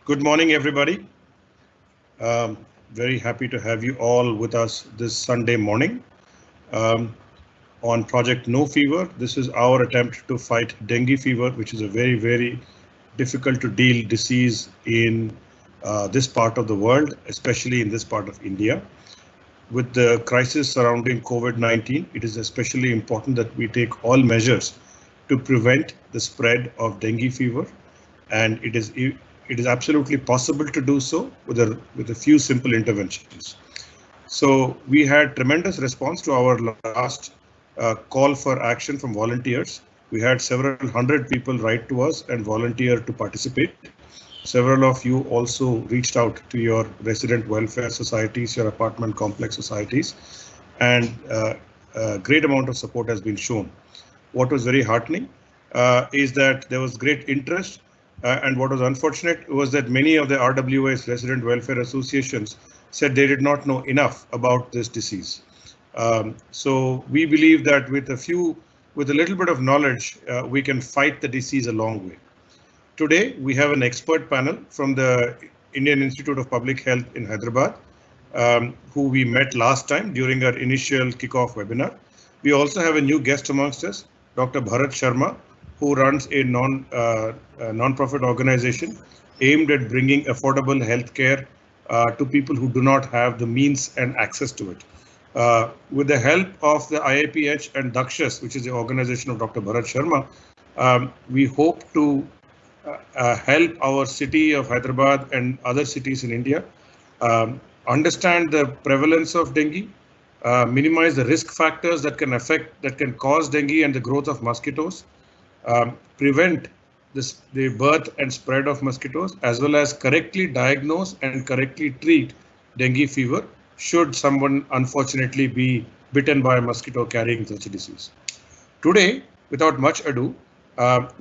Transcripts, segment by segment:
Good morning, everybody. Very happy to have you all with us this Sunday morning on Project No Fever. This is our attempt to fight dengue fever, which is a very difficult to deal disease in this part of the world, especially in this part of India. With the crisis surrounding COVID-19, it is especially important that we take all measures to prevent the spread of dengue fever, and it is absolutely possible to do so with a few simple interventions. So we had tremendous response to our last call for action from volunteers. We had several hundred people write to us and volunteer to participate. Several of you also reached out to your resident welfare societies, your apartment complex societies, and a great amount of support has been shown. What was very heartening is that there was great interest, and what was unfortunate was that many of the RWA's resident welfare associations said they did not know enough about this disease. So we believe that with a little bit of knowledge, we can fight the disease a long way. Today, we have an expert panel from the Indian Institute of Public Health in Hyderabad, who we met last time during our initial kickoff webinar. We also have a new guest amongst us, Dr. Bharat Sharma, who runs a non-profit organization aimed at bringing affordable healthcare to people who do not have the means and access to it. With the help of the IAPH and Dakshas, which is the organization of Dr. Bharat Sharma, we hope to help our city of Hyderabad and other cities in India understand the prevalence of dengue, minimize the risk factors that can cause dengue and the growth of mosquitoes, prevent the birth and spread of mosquitoes, as well as correctly diagnose and correctly treat dengue fever should someone unfortunately be bitten by a mosquito carrying such a disease. Today, without much ado,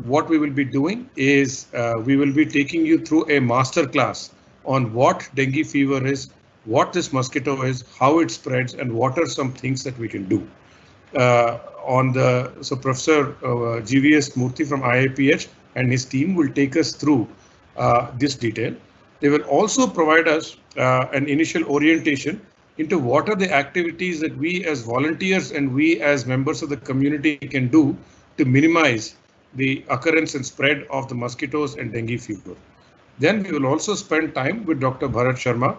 what we will be doing is we will be taking you through a master class on what dengue fever is, what this mosquito is, how it spreads, and what are some things that we can do. So Professor GVS Murthy from IIPH and his team will take us through this detail. They will also provide us an initial orientation into what are the activities that we as volunteers and we as members of the community can do to minimize the occurrence and spread of the mosquitoes and dengue fever. Then we will also spend time with Dr. Bharat Sharma,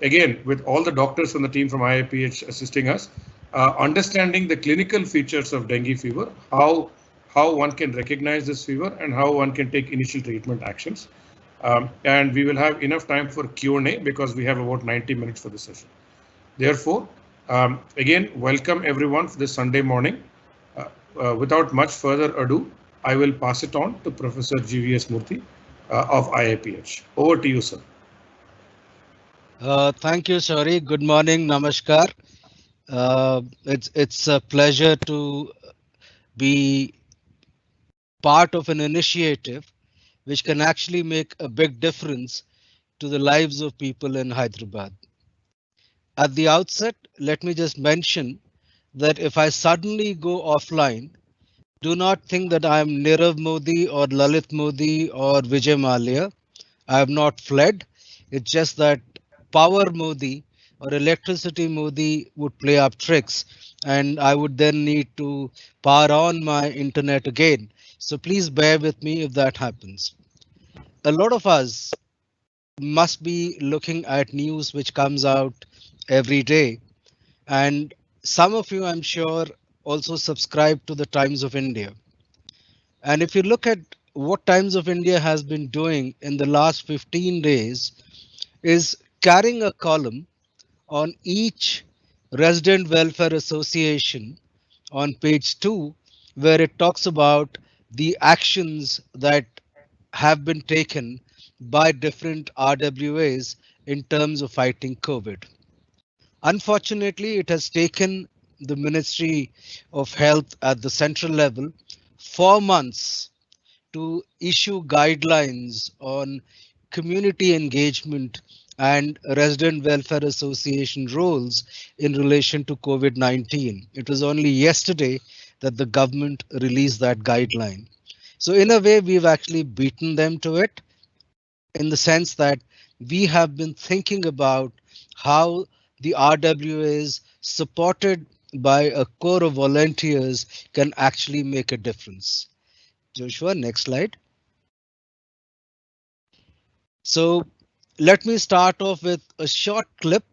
again with all the doctors from the team from IIPH assisting us, understanding the clinical features of dengue fever, how one can recognize this fever and how one can take initial treatment actions. And we will have enough time for Q&A because we have about 90 minutes for the session. Therefore, again, welcome everyone for this Sunday morning. Without much further ado, I will pass it on to Professor GVS Murthy of IIPH. Over to you, sir. Thank you, Shauri. Good morning, namaskar. It's a pleasure to be part of an initiative which can actually make a big difference to the lives of people in Hyderabad. At the outset, let me just mention that if I suddenly go offline, do not think that I am Nirav Modi or Lalit Modi or Vijay Mallya. I have not fled. It's just that Power Modi or Electricity Modi would play up tricks and I would then need to power on my internet again. So please bear with me if that happens. A lot of us must be looking at news which comes out every day. And some of you, I'm sure, also subscribe to the Times of India. And if you look at what Times of India has been doing in the last 15 days, is carrying a column on each resident welfare association on page 2, where it talks about the actions that have been taken by different RWAs in terms of fighting COVID. Unfortunately, it has taken the Ministry of Health at the central level 4 months to issue guidelines on community engagement and resident welfare association roles in relation to COVID-19. It was only yesterday that the government release that guideline. So in a way, we've actually beaten them to it, in the sense that we have been thinking about how the RWAs, supported by a core of volunteers, can actually make a difference. Joshua, next slide. So let me start off with a short clip.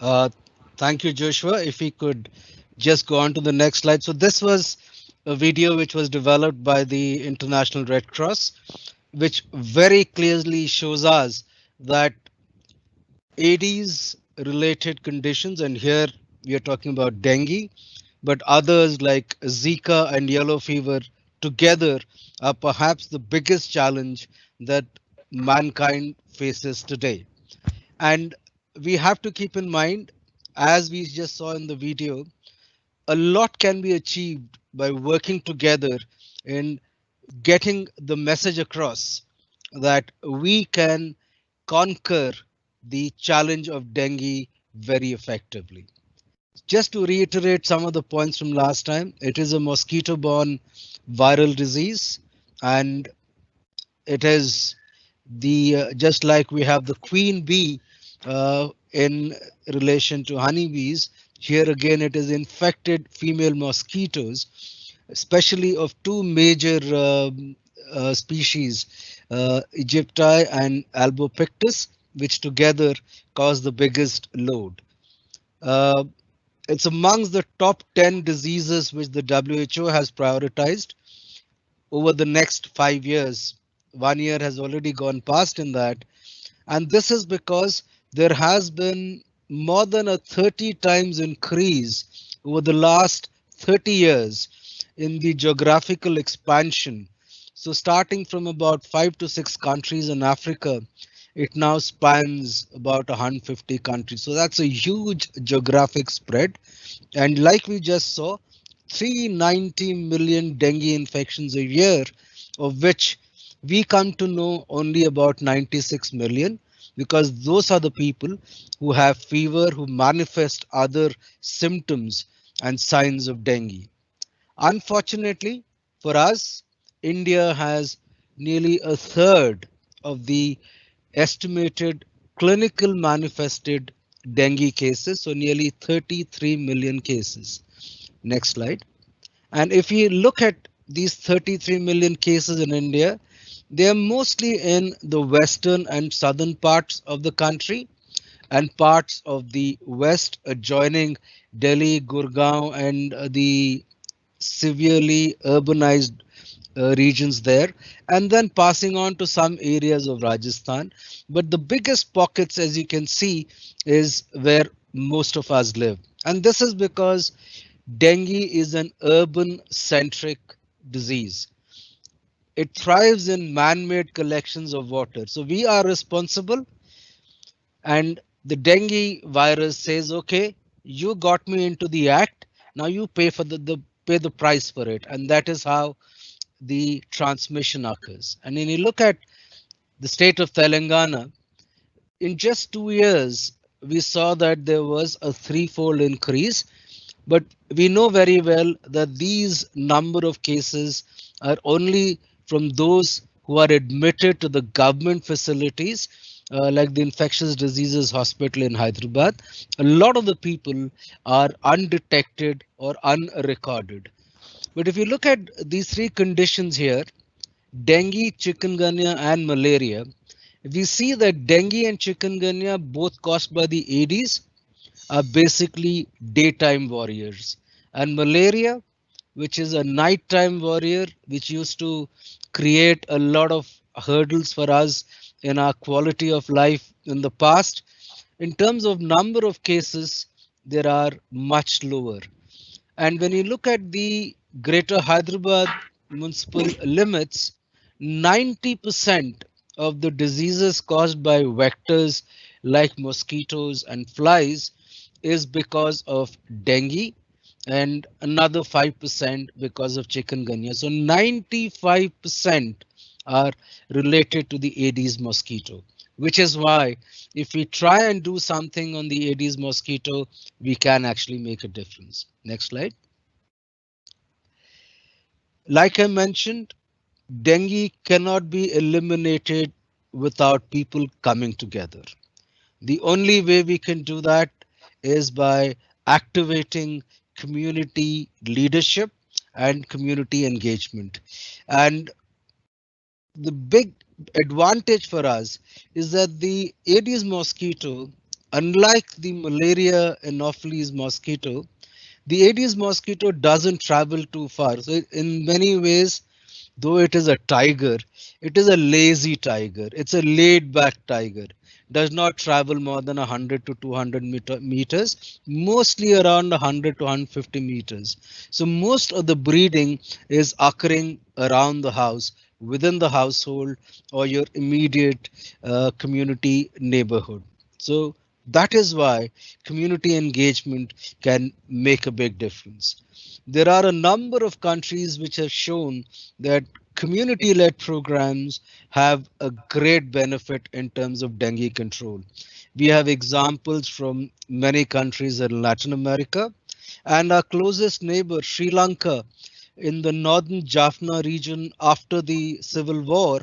Uh, Thank you, Joshua. If we could just go on to the next slide. So this was a video which was developed by the International Red Cross, which very clearly shows us that AIDS related conditions, and here we are talking about dengue, but others like Zika and yellow fever together are perhaps the biggest challenge that mankind faces today. And we have to keep in mind, as we just saw in the video, a lot can be achieved by working together in getting the message across that we can conquer the challenge of dengue very effectively. Just to reiterate some of the points from last time, it is a mosquito borne viral disease, and it is the just like we have the queen bee in relation to honeybees. Here again, it is infected female mosquitoes, especially of two major species, Aegypti and Albopictus, which together cause the biggest load. Uh, it's amongst the top 10 diseases which the WHO has prioritized over the next 5 years. 1 year has already gone past in that. And this is because there has been more than a 30 times increase over the last 30 years in the geographical expansion. So starting from about 5 to 6 countries in Africa, it now spans about 150 countries. So that's a huge geographic spread. And like we just saw, 390 million dengue infections a year, of which we come to know only about 96 million, because those are the people who have fever, who manifest other symptoms and signs of dengue. Unfortunately for us, India has nearly a third of the estimated clinical manifested dengue cases, so nearly 33 million cases. Next slide. And if you look at these 33 million cases in India, they are mostly in the western and southern parts of the country and parts of the west adjoining Delhi, Gurgaon, and the severely urbanized regions there, and then passing on to some areas of Rajasthan. But the biggest pockets, as you can see, is where most of us live. And this is because dengue is an urban-centric disease. It thrives in man-made collections of water. So we are responsible, and the dengue virus says, okay, you got me into the act, now you pay for the price for it. And that is how the transmission occurs. And when you look at the state of Telangana, in just 2 years, we saw that there was a threefold increase. But we know very well that these number of cases are only from those who are admitted to the government facilities, like the infectious diseases hospital in Hyderabad. A lot of the people are undetected or unrecorded. But if you look at these three conditions here, dengue, chikungunya, and malaria, we see that dengue and chikungunya, both caused by the Aedes, are basically daytime warriors. And malaria, which is a nighttime warrior, which used to create a lot of hurdles for us in our quality of life in the past. In terms of number of cases, there are much lower. And when you look at the Greater Hyderabad municipal limits, 90% of the diseases caused by vectors like mosquitoes and flies is because of dengue, and another 5% because of chikungunya. So 95% are related to the Aedes mosquito, which is why if we try and do something on the Aedes mosquito, we can actually make a difference. Next slide. Like I mentioned, dengue cannot be eliminated without people coming together. The only way we can do that is by activating community leadership and community engagement. And the big advantage for us is that the Aedes mosquito, unlike the malaria anopheles mosquito, the Aedes mosquito doesn't travel too far. So in many ways, though it is a tiger, it is a lazy tiger. It's a laid back tiger. Does not travel more than 100 to 200 meters, mostly around 100 to 150 meters. So most of the breeding is occurring around the house, within the household, or your immediate community neighborhood. So that is why community engagement can make a big difference. There are a number of countries which have shown that community-led programs have a great benefit in terms of dengue control. We have examples from many countries in Latin America, and our closest neighbor, Sri Lanka, in the northern Jaffna region after the civil war,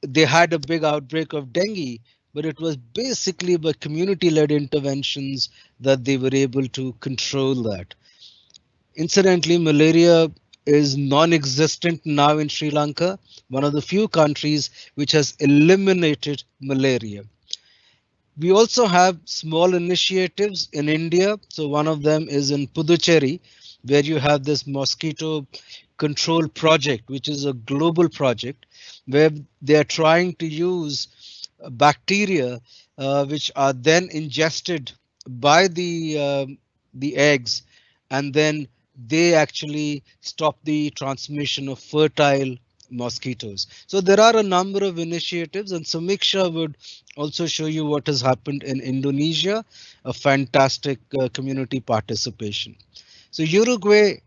they had a big outbreak of dengue, but it was basically by community-led interventions that they were able to control that. Incidentally, malaria is non-existent now in Sri Lanka, one of the few countries which has eliminated malaria. We also have small initiatives in India. So one of them is in Puducherry, where you have this mosquito control project, which is a global project where they are trying to use bacteria which are then ingested by the eggs, and then they actually stop the transmission of fertile mosquitoes. So there are a number of initiatives, and Samiksha would also show you what has happened in Indonesia, a fantastic community participation. So Uruguay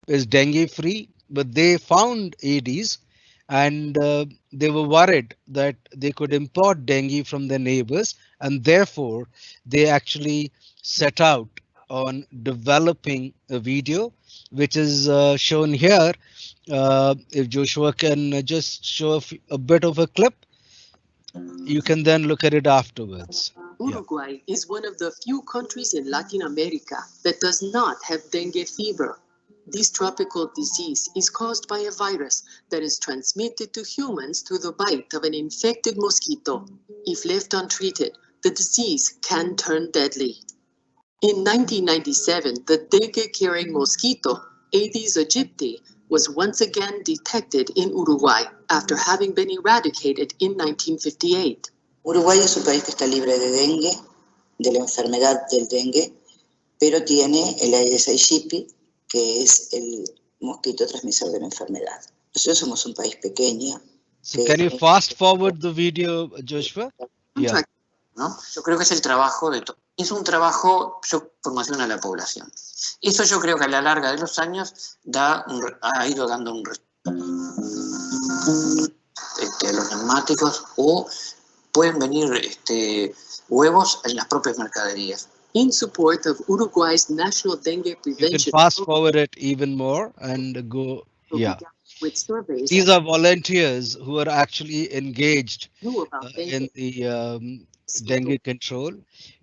is dengue free, but they found Aedes, and they were worried that they could import dengue from their neighbors, and therefore they actually set out on developing a video, which is shown here. If Joshua can just show a bit of a clip, you can then look at it afterwards. Uruguay is one of the few countries in Latin America that does not have dengue fever. This tropical disease is caused by a virus that is transmitted to humans through the bite of an infected mosquito. If left untreated, the disease can turn deadly. In 1997, the dengue-carrying mosquito, Aedes aegypti, was once again detected in Uruguay after having been eradicated in 1958. Uruguay es un país que está libre de dengue. de la enfermedad del dengue, pero tiene el Aedes aegypti, que es el mosquito transmisor de la enfermedad. Nosotros somos un país pequeño. So can you fast forward the video, Joshua? Yeah. ¿No? Yo creo que es el trabajo de todo. Es un trabajo, formación a la población. Eso yo creo que a la larga de los años ha ido dando un a los neumáticos, o pueden venir huevos en las propias mercaderías. In support of Uruguay's National Dengue You can Prevention fast Program, forward it even more and go. Yeah. with surveys These are volunteers who are actually engaged knew about in dengue. the dengue control,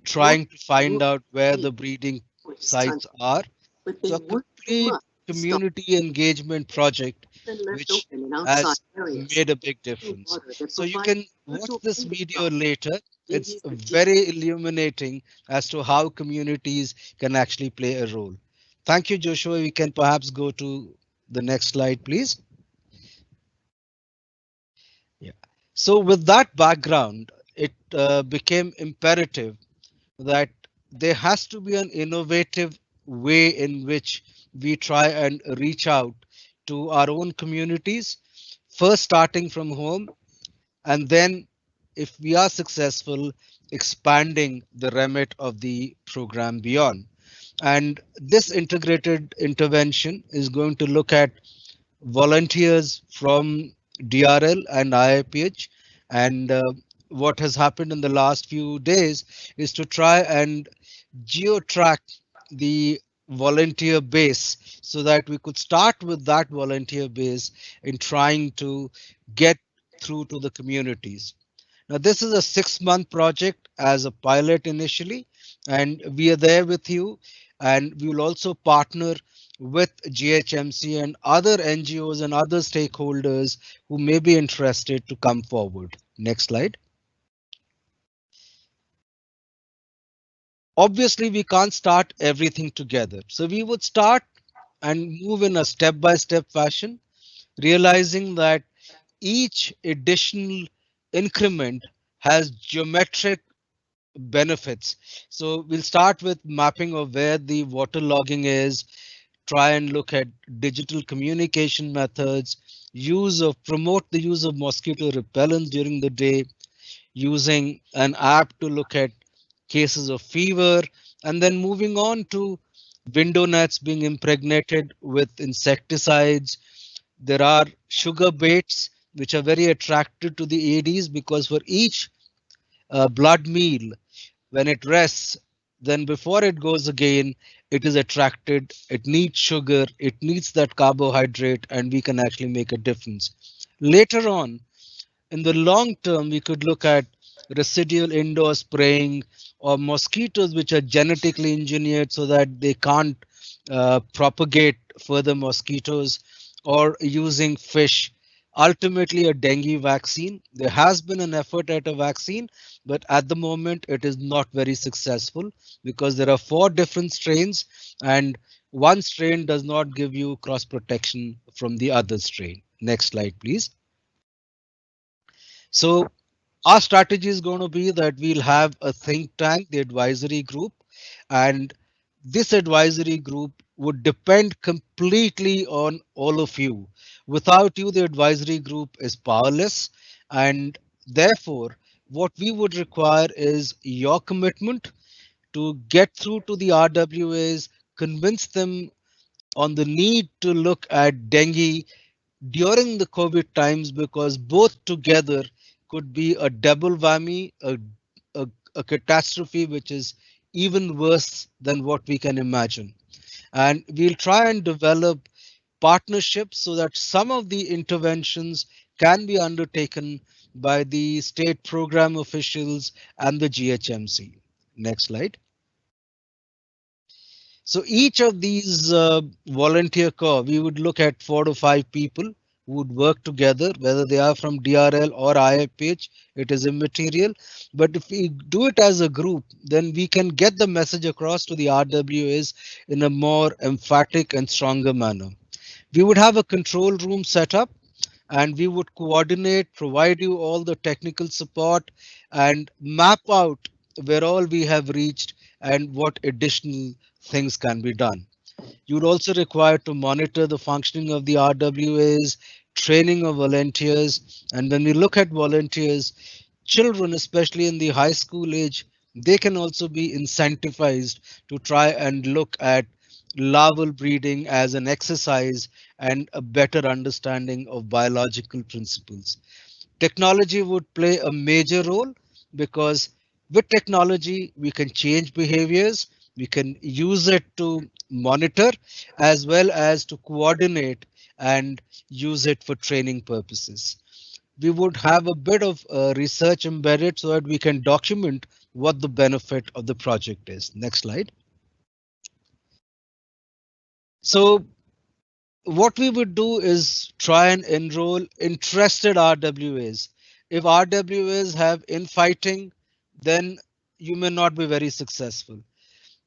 trying to find out where the breeding sites are. But they So a worked too complete much, community engagement project and left which open in outside has areas. made a big difference. Water that So you provides can watch virtual this finger video drops. later. It's Dengue is the very illuminating as to how communities can actually play a role. Thank you, Joshua. We can perhaps go to the next slide, please. Yeah. So with that background, it became imperative that there has to be an innovative way in which we try and reach out to our own communities, first starting from home, and then if we are successful, expanding the remit of the program beyond. And this integrated intervention is going to look at volunteers from DRL and IIPH. And what has happened in the last few days is to try and geo-track the volunteer base so that we could start with that volunteer base in trying to get through to the communities. Now, this is a 6-month project as a pilot initially, and we are there with you. And we will also partner with GHMC and other NGOs and other stakeholders who may be interested to come forward. Next slide. Obviously, we can't start everything together. So we would start and move in a step-by-step fashion, realizing that each additional increment has geometric benefits. So we'll start with mapping of where the water logging is, try and look at digital communication methods, promote the use of mosquito repellents during the day, using an app to look at cases of fever, and then moving on to window nets being impregnated with insecticides. There are sugar baits, which are very attractive to the Aedes because for each blood meal, when it rests, then before it goes again, it is attracted, it needs sugar, it needs that carbohydrate, and we can actually make a difference. Later on, in the long term, we could look at residual indoor spraying or mosquitoes which are genetically engineered so that they can't propagate further mosquitoes, or using fish. Ultimately, a dengue vaccine. There has been an effort at a vaccine, but at the moment it is not very successful because there are 4 different strains and one strain does not give you cross protection from the other strain. Next slide, please. So our strategy is going to be that we'll have a think tank, the advisory group, and this advisory group would depend completely on all of you. Without you, the advisory group is powerless, and therefore, what we would require is your commitment to get through to the RWAs, convince them on the need to look at dengue during the COVID times, because both together could be a double whammy, a catastrophe which is even worse than what we can imagine. And we'll try and develop partnerships so that some of the interventions can be undertaken by the state program officials and the GHMC. Next slide. So each of these volunteer corps, we would look at 4 to 5 people who would work together, whether they are from DRL or IIPH, it is immaterial. But if we do it as a group, then we can get the message across to the RWAs in a more emphatic and stronger manner. We would have a control room set up and we would coordinate, provide you all the technical support and map out where all we have reached and what additional things can be done. You would also require to monitor the functioning of the RWAs, training of volunteers. And when we look at volunteers, children, especially in the high school age, they can also be incentivized to try and look at larval breeding as an exercise and a better understanding of biological principles. Technology would play a major role because with technology, we can change behaviors, we can use it to monitor as well as to coordinate and use it for training purposes. We would have a bit of research embedded so that we can document what the benefit of the project is. Next slide. So what we would do is try and enroll interested RWAs. If RWAs have infighting, then you may not be very successful.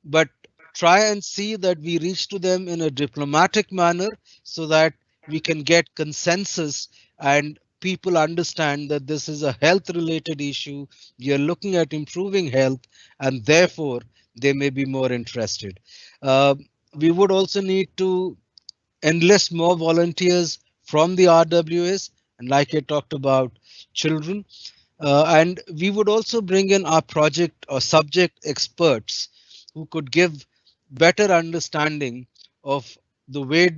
But try and see that we reach to them in a diplomatic manner so that we can get consensus and people understand that this is a health related issue. You're looking at improving health and therefore they may be more interested. Uh, we would also need to enlist more volunteers from the RWS, and like I talked about, children. And we would also bring in our project or subject experts who could give better understanding of the way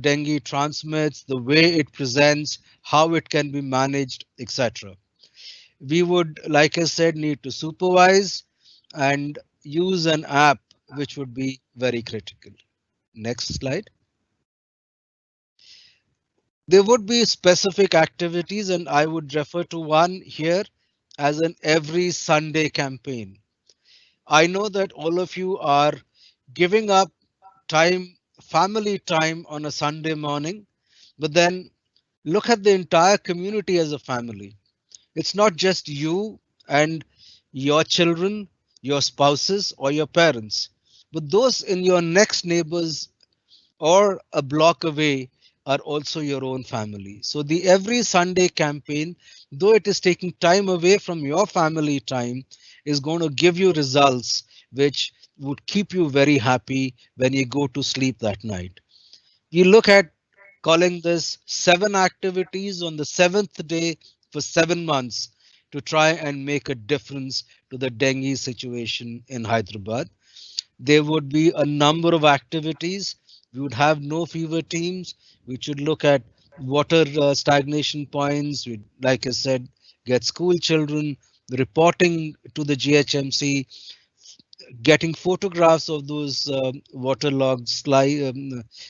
dengue transmits, the way it presents, how it can be managed, etc. We would, like I said, need to supervise and use an app, which would be very critical. Next slide. There would be specific activities, and I would refer to one here as an every Sunday campaign. I know that all of you are giving up time, family time on a Sunday morning, but then look at the entire community as a family. It's not just you and your children, your spouses, or your parents, but those in your next neighbors or a block away are also your own family. So the Every Sunday campaign, though it is taking time away from your family time, is going to give you results which would keep you very happy when you go to sleep that night. We look at calling this 7 activities on the 7th day for 7 months to try and make a difference to the dengue situation in Hyderabad. There would be a number of activities. We would have no fever teams. We should look at water stagnation points. We, like I said, get school children reporting to the GHMC, getting photographs of those waterlogged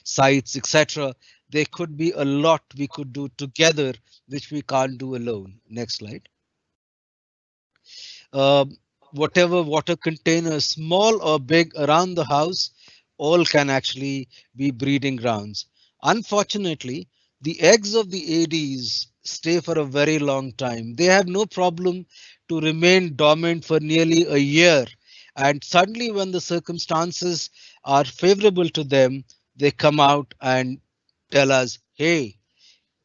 sites, etc. There could be a lot we could do together, which we can't do alone. Next slide. Uh, Whatever water container, small or big, around the house, all can actually be breeding grounds. Unfortunately, the eggs of the ADs stay for a very long time. They have no problem to remain dormant for nearly a year. And suddenly, when the circumstances are favorable to them, they come out and tell us, hey,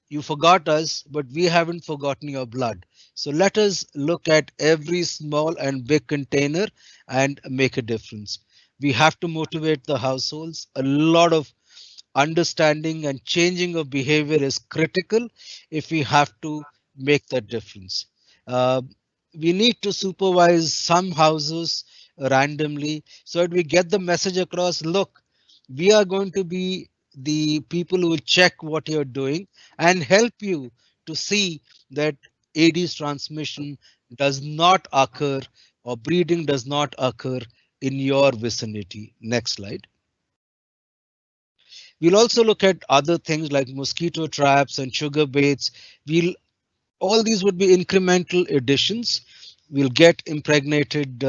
you forgot us, but we haven't forgotten your blood. So let us look at every small and big container and make a difference. We have to motivate the households. A lot of understanding and changing of behavior is critical if we have to make that difference. Uh, we need to supervise some houses randomly so that we get the message across. Look, we are going to be the people who will check what you're doing and help you to see that AD's transmission does not occur or breeding does not occur in your vicinity. Next slide. We'll also look at other things like mosquito traps and sugar baits. We'll All these would be incremental additions. We'll get impregnated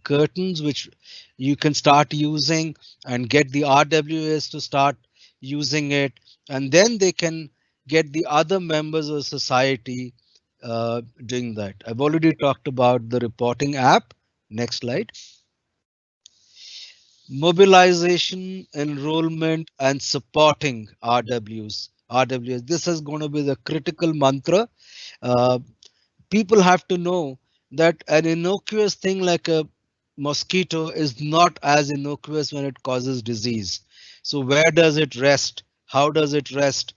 curtains, which you can start using and get the RWS to start using it. And then they can get the other members of society doing that. I've already talked about the reporting app. Next slide. Mobilization, enrollment, and supporting RWS. This is going to be the critical mantra. Uh, People have to know that an innocuous thing like a mosquito is not as innocuous when it causes disease. So where does it rest? How does it rest?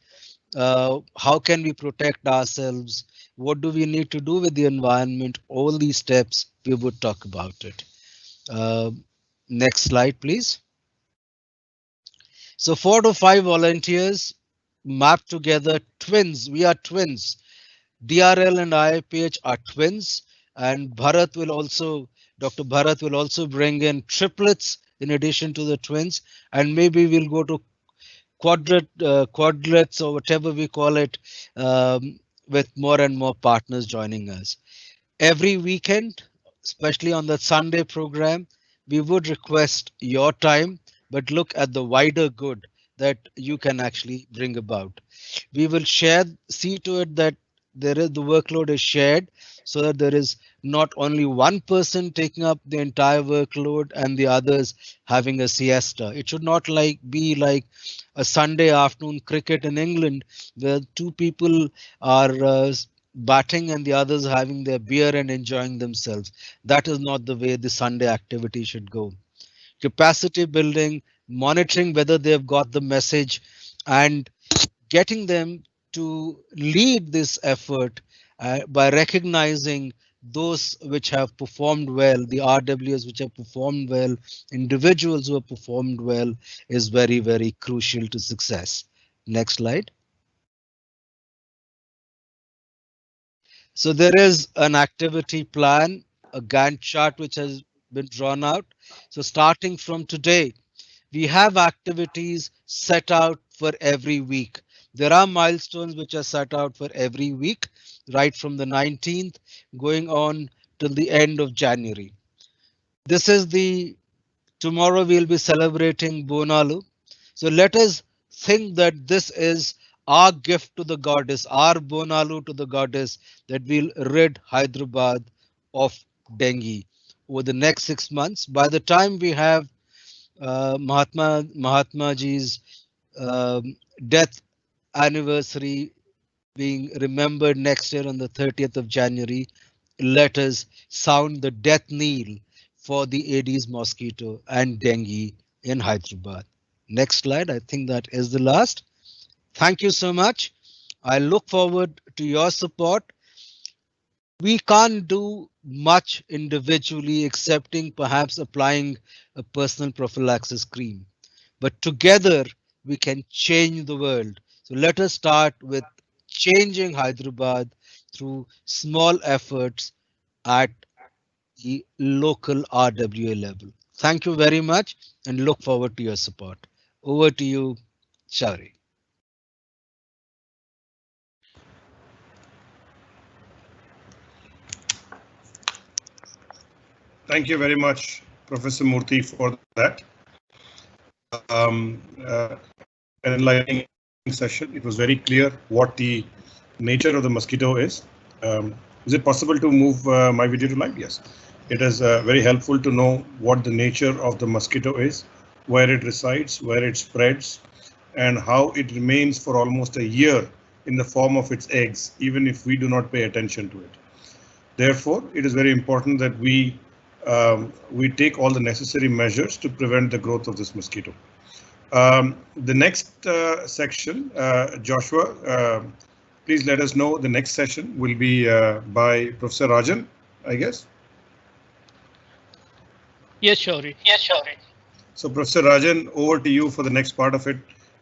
How can we protect ourselves? What do we need to do with the environment? All these steps, we would talk about it. Uh, Next slide, please. So 4 to 5 volunteers mapped together twins. We are twins. DRL and IIPH are twins, and Dr. Bharat will also bring in triplets in addition to the twins, and maybe we'll go to quadrets or whatever we call it, with more and more partners joining us. Every weekend, especially on the Sunday program, we would request your time, but look at the wider good that you can actually bring about. We will see to it that the workload is shared so that there is not only one person taking up the entire workload and the others having a siesta. It should not be like a Sunday afternoon cricket in England where two people are batting and the others having their beer and enjoying themselves. That is not the way the Sunday activity should go. Capacity building, monitoring whether they've got the message, and getting them to lead this effort by recognizing those which have performed well, the RWs which have performed well, individuals who have performed well, is very, very crucial to success. Next slide. So there is an activity plan, a Gantt chart which has been drawn out. So starting from today, we have activities set out for every week. There are milestones which are set out for every week, right from the 19th going on till the end of January. This is tomorrow we'll be celebrating Bonalu. So let us think that this is our gift to the goddess, our Bonalu to the goddess, that we'll rid Hyderabad of dengue over the next 6 months. By the time we have Mahatma Ji's death anniversary being remembered next year on the 30th of January, let us sound the death knell for the Aedes mosquito and dengue in Hyderabad. Next slide. I think that is the last. Thank you so much. I look forward to your support. We can't do much individually, excepting perhaps applying a personal prophylaxis cream. But together we can change the world. So let us start with changing Hyderabad through small efforts at the local RWA level. Thank you very much and look forward to your support. Over to you, Shari. Thank you very much, Professor Murthy, for that enlightening session. It was very clear what the nature of the mosquito is. Is it possible to move my video to live? Yes. It is very helpful to know what the nature of the mosquito is, where it resides, where it spreads, and how it remains for almost a year in the form of its eggs, even if we do not pay attention to it. Therefore, it is very important that we take all the necessary measures to prevent the growth of this mosquito. The next section, Joshua, please let us know the next session will be by Professor Rajan, I guess. Yes, Shauri. Yes, Shauri. So Professor Rajan, over to you for the next part of it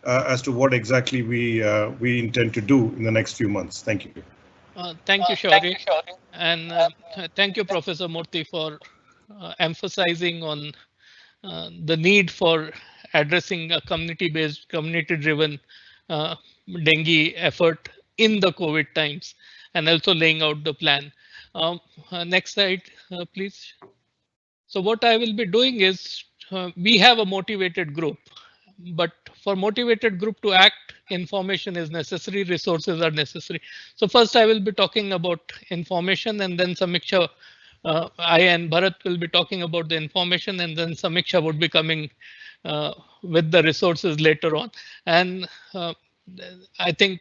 as to what exactly we intend to do in the next few months. Thank you. Thank you, Shauri. And thank you, Professor Murthy, for emphasizing on the need for addressing a community-based, community-driven dengue effort in the COVID times, and also laying out the plan. Next slide, please. So what I will be doing is we have a motivated group, but for motivated group to act, information is necessary, resources are necessary. So first I will be talking about information, and then Samiksha, I and Bharat will be talking about the information, and then Samiksha would be coming with the resources later on. And I think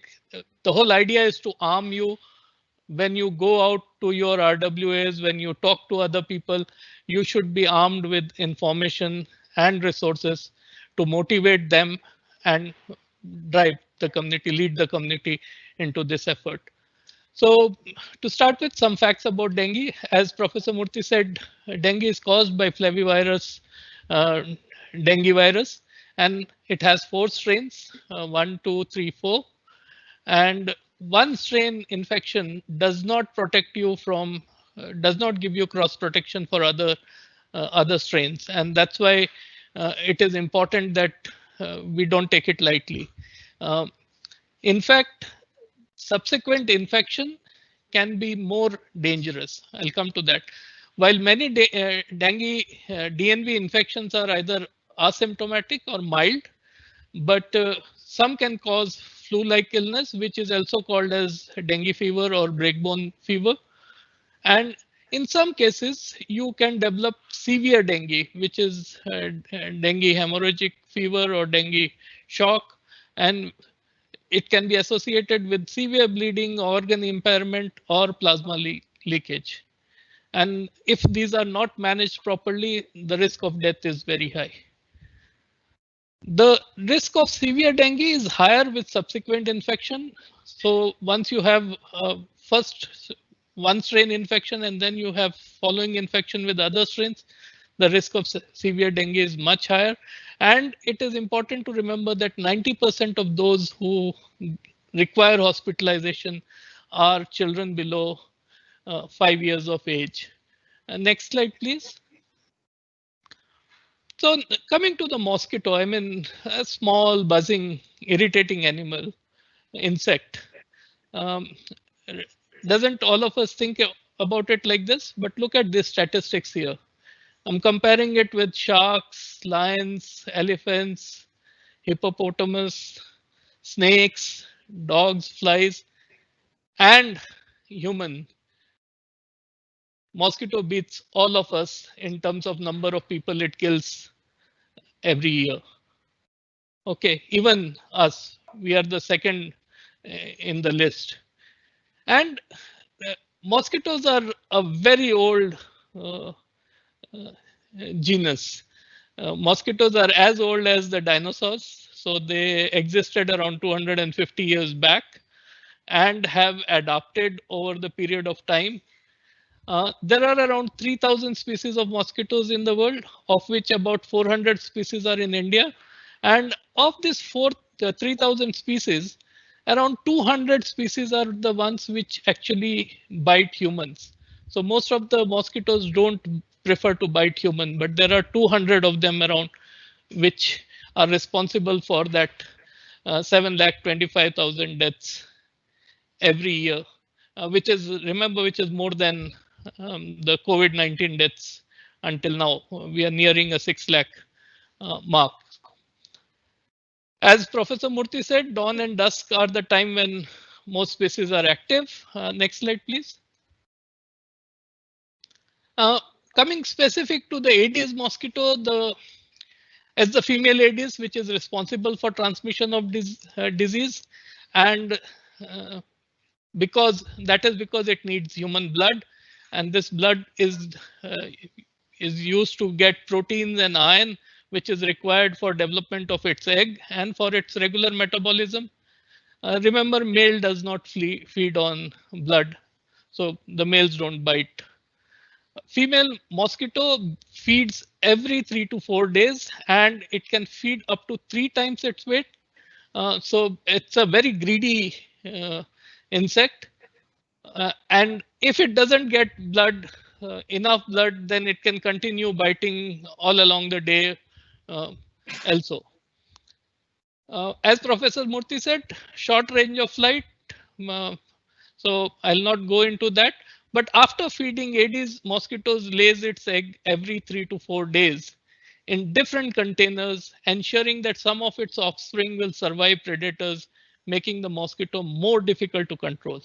the whole idea is to arm you when you go out to your RWAs, when you talk to other people, you should be armed with information and resources to motivate them and drive the community, lead the community into this effort. So to start with some facts about dengue, as Professor Murthy said, dengue is caused by flavivirus, dengue virus, and it has 4 strains, 1, 2, 3, 4. And one strain infection does not protect you from, does not give you cross protection for other strains, and that's why it is important that we don't take it lightly. In fact, subsequent infection can be more dangerous. I'll come to that. While many dengue DNV infections are either asymptomatic or mild, but some can cause flu-like illness, which is also called as dengue fever or breakbone fever. And in some cases, you can develop severe dengue, which is dengue hemorrhagic fever or dengue shock. And it can be associated with severe bleeding, organ impairment, or plasma leakage. And if these are not managed properly, the risk of death is very high. The risk of severe dengue is higher with subsequent infection. So once you have first one strain infection and then you have following infection with other strains, the risk of severe dengue is much higher. And it is important to remember that 90% of those who require hospitalization are children below 5 years of age. Next slide, please. So coming to the mosquito, I mean, a small buzzing, irritating animal, insect. Doesn't all of us think about it like this? But look at these statistics here. I'm comparing it with sharks, lions, elephants, hippopotamus, snakes, dogs, flies, and human. Mosquito beats all of us in terms of number of people it kills every year. Okay, even us, we are the second in the list. And mosquitoes are a very old genus. Mosquitoes are as old as the dinosaurs, so they existed around 250 years back and have adapted over the period of time. There are around 3,000 species of mosquitoes in the world, of which about 400 species are in India. And of this 3,000 species, around 200 species are the ones which actually bite humans. So most of the mosquitoes don't prefer to bite human, but there are 200 of them around which are responsible for that 7,25,000 deaths every year, which is, remember, which is more than the COVID-19 deaths until now. We are nearing a 6 lakh mark. As Professor Murthy said, dawn and dusk are the time when most species are active. Next slide, please. Coming specific to the Aedes mosquito, as the female Aedes, which is responsible for transmission of disease, and because it needs human blood, and this blood is used to get proteins and iron, which is required for development of its egg and for its regular metabolism. Remember, male does not feed on blood, so the males don't bite. Female mosquito feeds every 3 to 4 days, and it can feed up to 3 times its weight. So it's a very greedy insect. And if it doesn't get blood, enough blood, then it can continue biting all along the day also. As Professor Murthy said, short range of flight. So I'll not go into that. But after feeding, Aedes mosquitoes lays its egg every 3 to 4 days in different containers, ensuring that some of its offspring will survive predators, making the mosquito more difficult to control.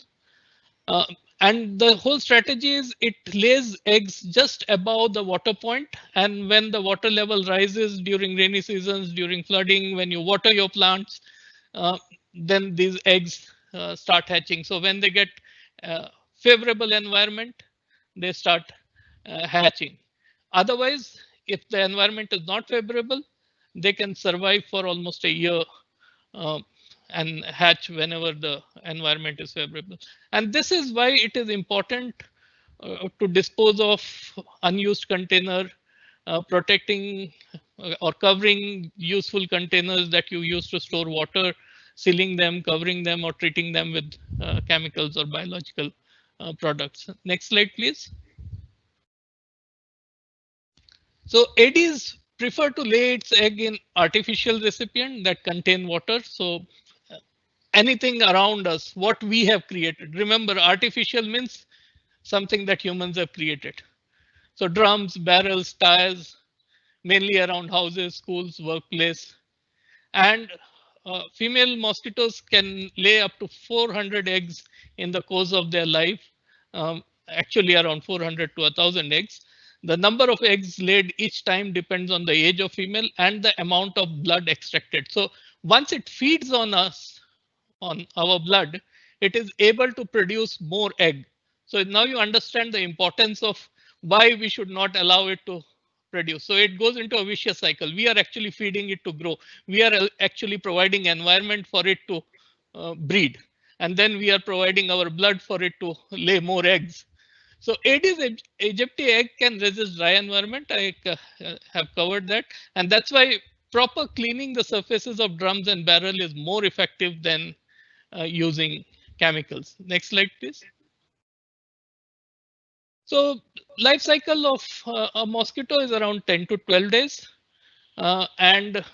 And the whole strategy is it lays eggs just above the water point, and when the water level rises during rainy seasons, during flooding, when you water your plants, then these eggs start hatching. So when they get favorable environment, they start hatching. Otherwise, if the environment is not favorable, they can survive for almost a year and hatch whenever the environment is favorable. And this is why it is important to dispose of unused container, protecting or covering useful containers that you use to store water, sealing them, covering them, or treating them with chemicals or biological products. Next slide, please. So Aedes prefer to lay its egg in artificial recipient that contain water. So anything around us, what we have created. Remember, artificial means something that humans have created. So drums, barrels, tires, mainly around houses, schools, workplace. And female mosquitoes can lay up to 400 eggs in the course of their life, actually around 400 to 1,000 eggs. The number of eggs laid each time depends on the age of female and the amount of blood extracted. So once it feeds on us, on our blood, it is able to produce more egg. So now you understand the importance of why we should not allow it to produce. So it goes into a vicious cycle. We are actually feeding it to grow. We are actually providing environment for it to breed. And then we are providing our blood for it to lay more eggs. So Aedes aegypti egg can resist dry environment. I have covered that. And that's why proper cleaning the surfaces of drums and barrel is more effective than using chemicals. Next slide, please. So life cycle of a mosquito is around 10 to 12 days. And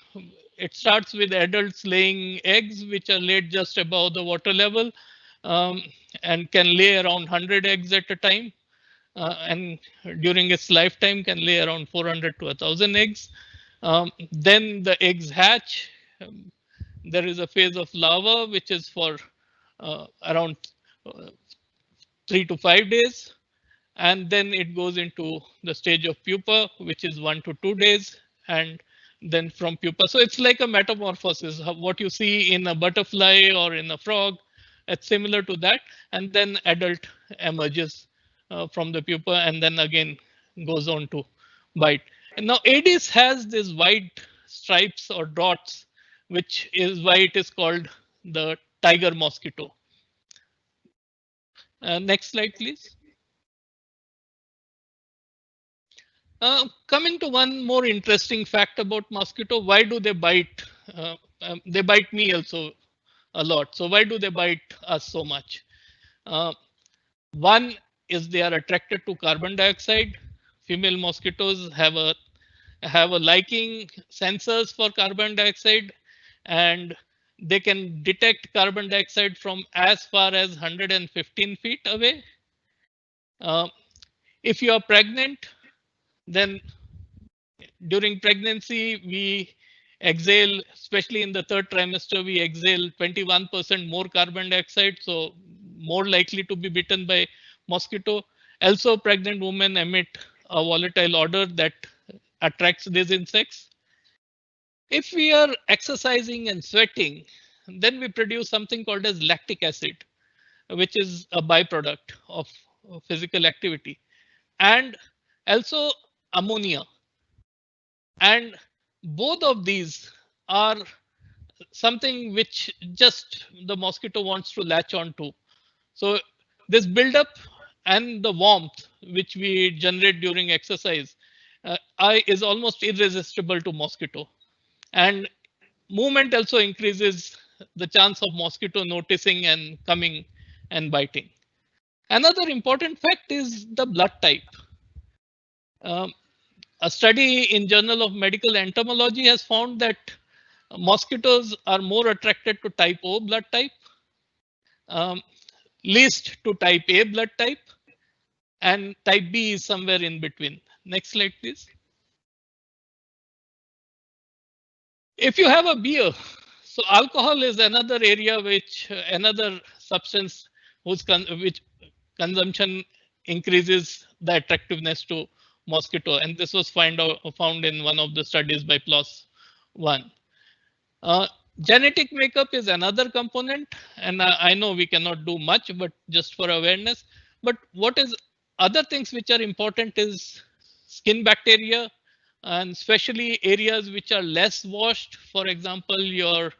it starts with adults laying eggs, which are laid just above the water level and can lay around 100 eggs at a time. And during its lifetime can lay around 400 to 1,000 eggs. Then the eggs hatch. There is a phase of larva, which is for around 3 to 5 days. And then it goes into the stage of pupa, which is 1 to 2 days. And then from pupa. So it's like a metamorphosis. What you see in a butterfly or in a frog, it's similar to that. And then adult emerges from the pupa and then again goes on to bite. And now Aedes has these white stripes or dots, which is why it is called the tiger mosquito. Next slide, please. Coming to one more interesting fact about mosquito, why do they bite? They bite me also a lot. So why do they bite us so much? One is they are attracted to carbon dioxide. Female mosquitoes have a liking sensors for carbon dioxide, and they can detect carbon dioxide from as far as 115 feet away. If you are pregnant, then during pregnancy, we exhale, especially in the third trimester, we exhale 21% more carbon dioxide. So more likely to be bitten by mosquito. Also, pregnant women emit a volatile odor that attracts these insects. If we are exercising and sweating, then we produce something called as lactic acid, which is a byproduct of physical activity, and also ammonia. And both of these are something which just the mosquito wants to latch on to. So this buildup and the warmth which we generate during exercise is almost irresistible to mosquito. And movement also increases the chance of mosquito noticing and coming and biting. Another important fact is the blood type. A study in Journal of Medical Entomology has found that mosquitoes are more attracted to type O blood type, least to type A blood type, and type B is somewhere in between. Next slide, please. If you have a beer, so alcohol is another area which another substance which consumption increases the attractiveness to mosquito, and this was found in one of the studies by PLOS One. Genetic makeup is another component, and I know we cannot do much, but just for awareness, But what is other things which are important is skin bacteria, and especially areas which are less washed. For example, your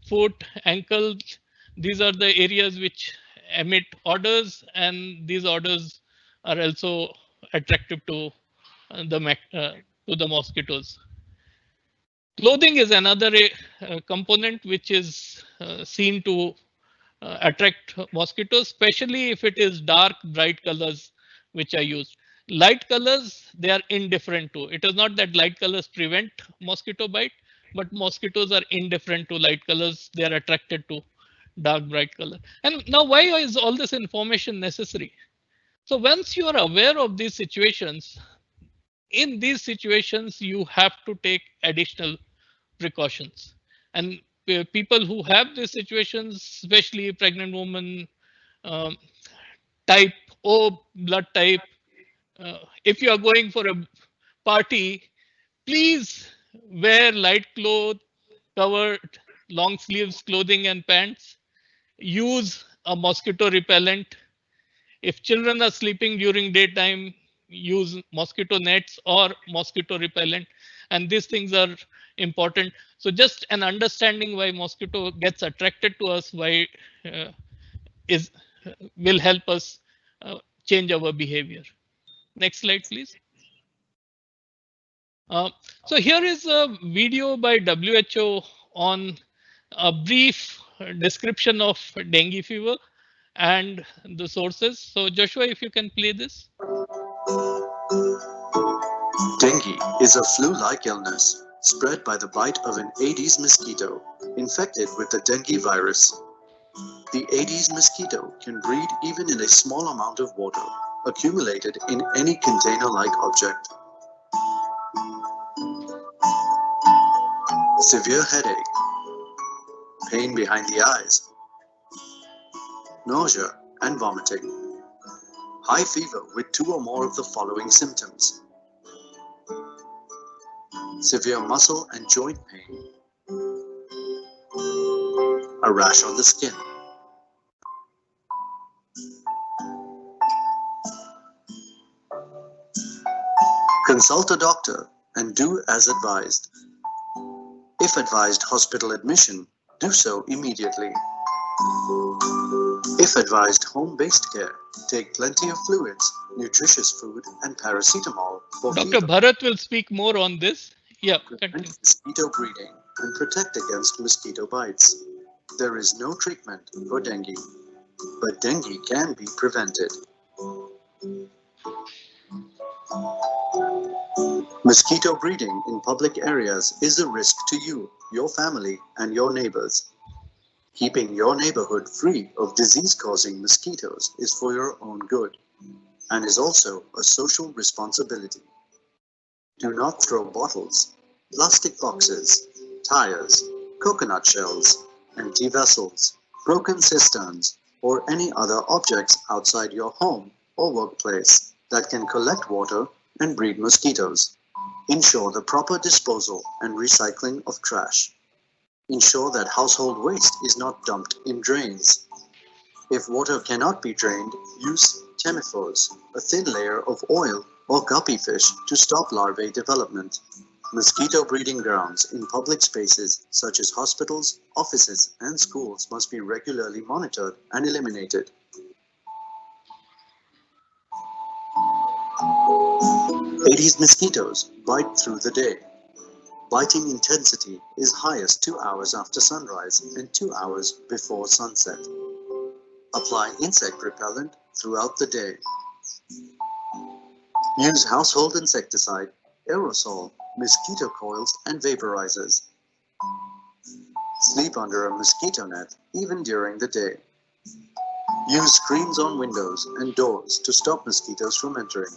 foot, ankles, these are the areas which emit odors, and these odors are also attractive to the mosquitoes. Clothing is another component which is seen to attract mosquitoes, especially if it is dark, bright colors which are used. Light colors, they are indifferent to. It is not that light colors prevent mosquito bite, but mosquitoes are indifferent to light colors. They are attracted to dark, bright color. And now, why is all this information necessary? So once you are aware of these situations, in these situations, you have to take additional precautions. And people who have these situations, especially pregnant women, um, type O blood type, if you are going for a party, please wear light clothes, covered long sleeves clothing and pants. Use a mosquito repellent. If children are sleeping during daytime, use mosquito nets or mosquito repellent. And these things are important. So just an understanding why mosquito gets attracted to us, why uh, is will help us change our behavior. Next slide, please. So here is a video by WHO on a brief description of dengue fever and the sources. So Joshua, if you can play this. Dengue is a flu-like illness spread by the bite of an Aedes mosquito infected with the dengue virus. The Aedes mosquito can breed even in a small amount of water accumulated in any container-like object. Severe headache, pain behind the eyes, nausea and vomiting, high fever with 2 or more of the following symptoms, severe muscle and joint pain, a rash on the skin, consult a doctor and do as advised. If advised hospital admission, do so immediately. If advised home-based care, take plenty of fluids, nutritious food, and paracetamol for Dr. fever. Bharat will speak more on this. Yeah, Prevent mosquito breeding and protect against mosquito bites. There is no treatment for dengue, but dengue can be prevented. Mosquito breeding in public areas is a risk to you, your family, and your neighbors. Keeping your neighborhood free of disease-causing mosquitoes is for your own good and is also a social responsibility. Do not throw bottles, plastic boxes, tires, coconut shells, empty vessels, broken cisterns, or any other objects outside your home or workplace that can collect water and breed mosquitoes. Ensure the proper disposal and recycling of trash. Ensure that household waste is not dumped in drains. If water cannot be drained, use chemiphos, a thin layer of oil or guppy fish to stop larvae development. Mosquito breeding grounds in public spaces such as hospitals, offices, and schools must be regularly monitored and eliminated. Aedes mosquitoes bite through the day. Biting intensity is highest 2 hours after sunrise and 2 hours before sunset. Apply insect repellent throughout the day. Use household insecticide, aerosol, mosquito coils, and vaporizers. Sleep under a mosquito net even during the day. Use screens on windows and doors to stop mosquitoes from entering.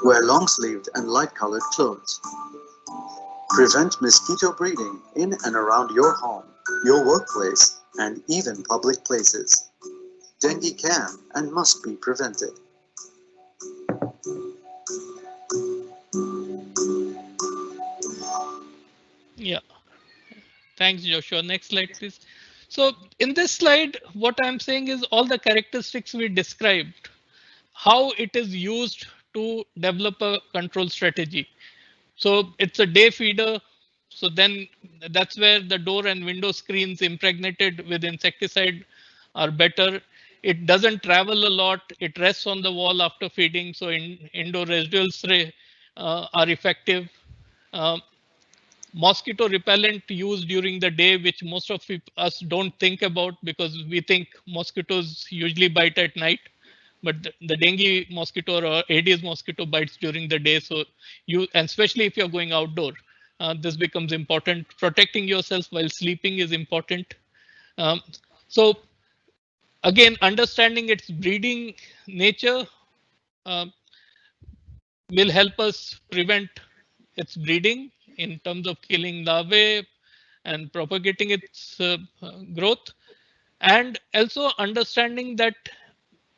Wear long-sleeved and light-colored clothes. Prevent mosquito breeding in and around your home, your workplace, and even public places. Dengue can and must be prevented. Yeah. Thanks, Joshua. Next slide, please. So in this slide, what I'm saying is all the characteristics we described, how it is used to develop a control strategy. So it's a day feeder. So then that's where the door and window screens impregnated with insecticide are better. It doesn't travel a lot. It rests on the wall after feeding. So indoor residual spray are effective. Mosquito repellent used during the day, which most of us don't think about because we think mosquitoes usually bite at night. But the dengue mosquito or Aedes mosquito bites during the day. So you, and especially if you're going outdoor, this becomes important. Protecting yourself while sleeping is important. So again, understanding its breeding nature will help us prevent its breeding in terms of killing larvae and propagating its growth, and also understanding that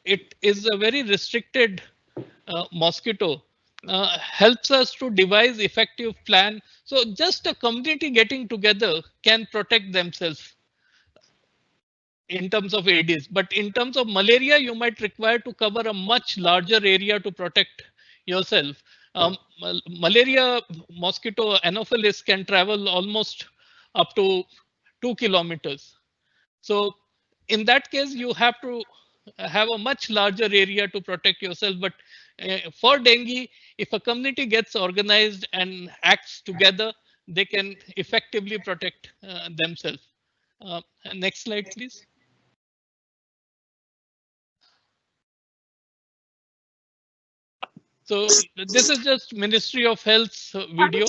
it is a very restricted mosquito helps us to devise effective plan. So just a community getting together can protect themselves in terms of Aedes, but in terms of malaria, you might require to cover a much larger area to protect yourself. Malaria mosquito Anopheles can travel almost up to 2 kilometers. So in that case, you have to have a much larger area to protect yourself. But for dengue, if a community gets organized and acts together, they can effectively protect themselves. Next slide, please. So this is just Ministry of Health's video.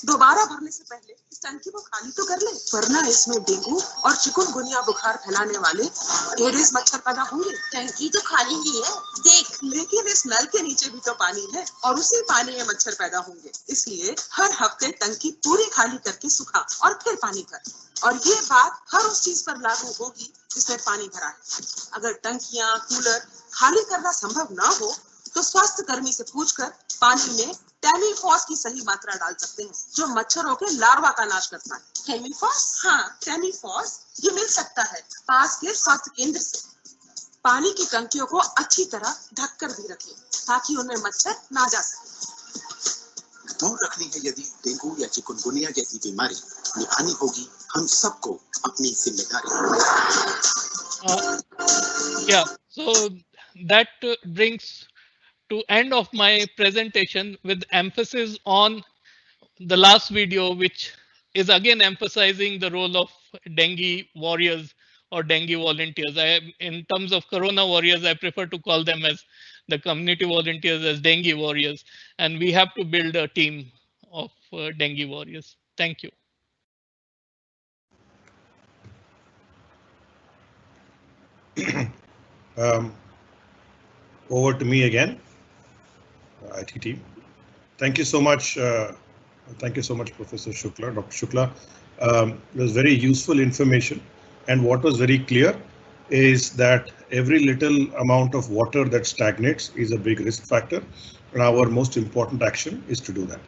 दोबारा भरने से पहले इस टंकी को खाली तो कर ले, वरना इसमें डेंगू और चिकुनगुनिया बुखार फैलाने वाले एडिस मच्छर पैदा होंगे। टंकी तो खाली ही है, देख, लेकिन इस नल के नीचे भी तो पानी है और उसी पानी में मच्छर पैदा होंगे। इसलिए हर हफ्ते टंकी पूरी खाली करके सुखा और फिर पानी कर। और ये बात हर उस चीज पर लागू होगी जिसमें पानी भरा है। अगर टंकियां, कूलर खाली करना संभव ना हो तो स्वास्थ्य कर्मी से पूछकर पानी में टेमीफॉस की सही मात्रा डाल सकते हैं, जो मच्छरों के लार्वा का नाश करता है। टेमीफॉस? हाँ, टेमीफॉस ये मिल सकता है पास के स्वास्थ्य केंद्र से। पानी की टंकियों को अच्छी तरह ढककर भी रखें ताकि उनमें मच्छर ना जा सके। दूर रखनी है यदि डेंगू या चिकुनगुनिया जैसी बीमारी, निभानी होगी हम सबको अपनी जिम्मेदारी। Yeah, so that brings to end of my presentation with emphasis on the last video, which is again emphasizing the role of dengue warriors or dengue volunteers. In terms of corona warriors, I prefer to call them as the community volunteers as dengue warriors, and we have to build a team of dengue warriors. Thank you. Over to me again. IT team. Thank you so much. Thank you so much, Professor Shukla, Dr. Shukla. It was very useful information, and what was very clear is that every little amount of water that stagnates is a big risk factor, and our most important action is to do that.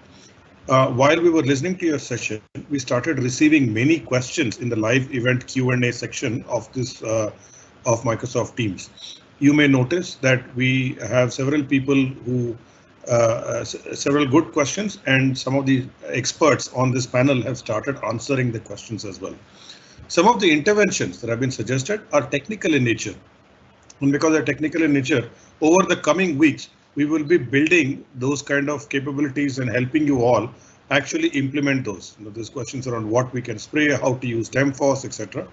While we were listening to your session, we started receiving many questions in the live event Q&A section of this of Microsoft Teams. You may notice that we have several people who several good questions, and some of the experts on this panel have started answering the questions as well. Some of the interventions that have been suggested are technical in nature, and because they're technical in nature, over the coming weeks we will be building those kind of capabilities and helping you all actually implement those. There's questions around what we can spray, how to use TEMFOS, etc.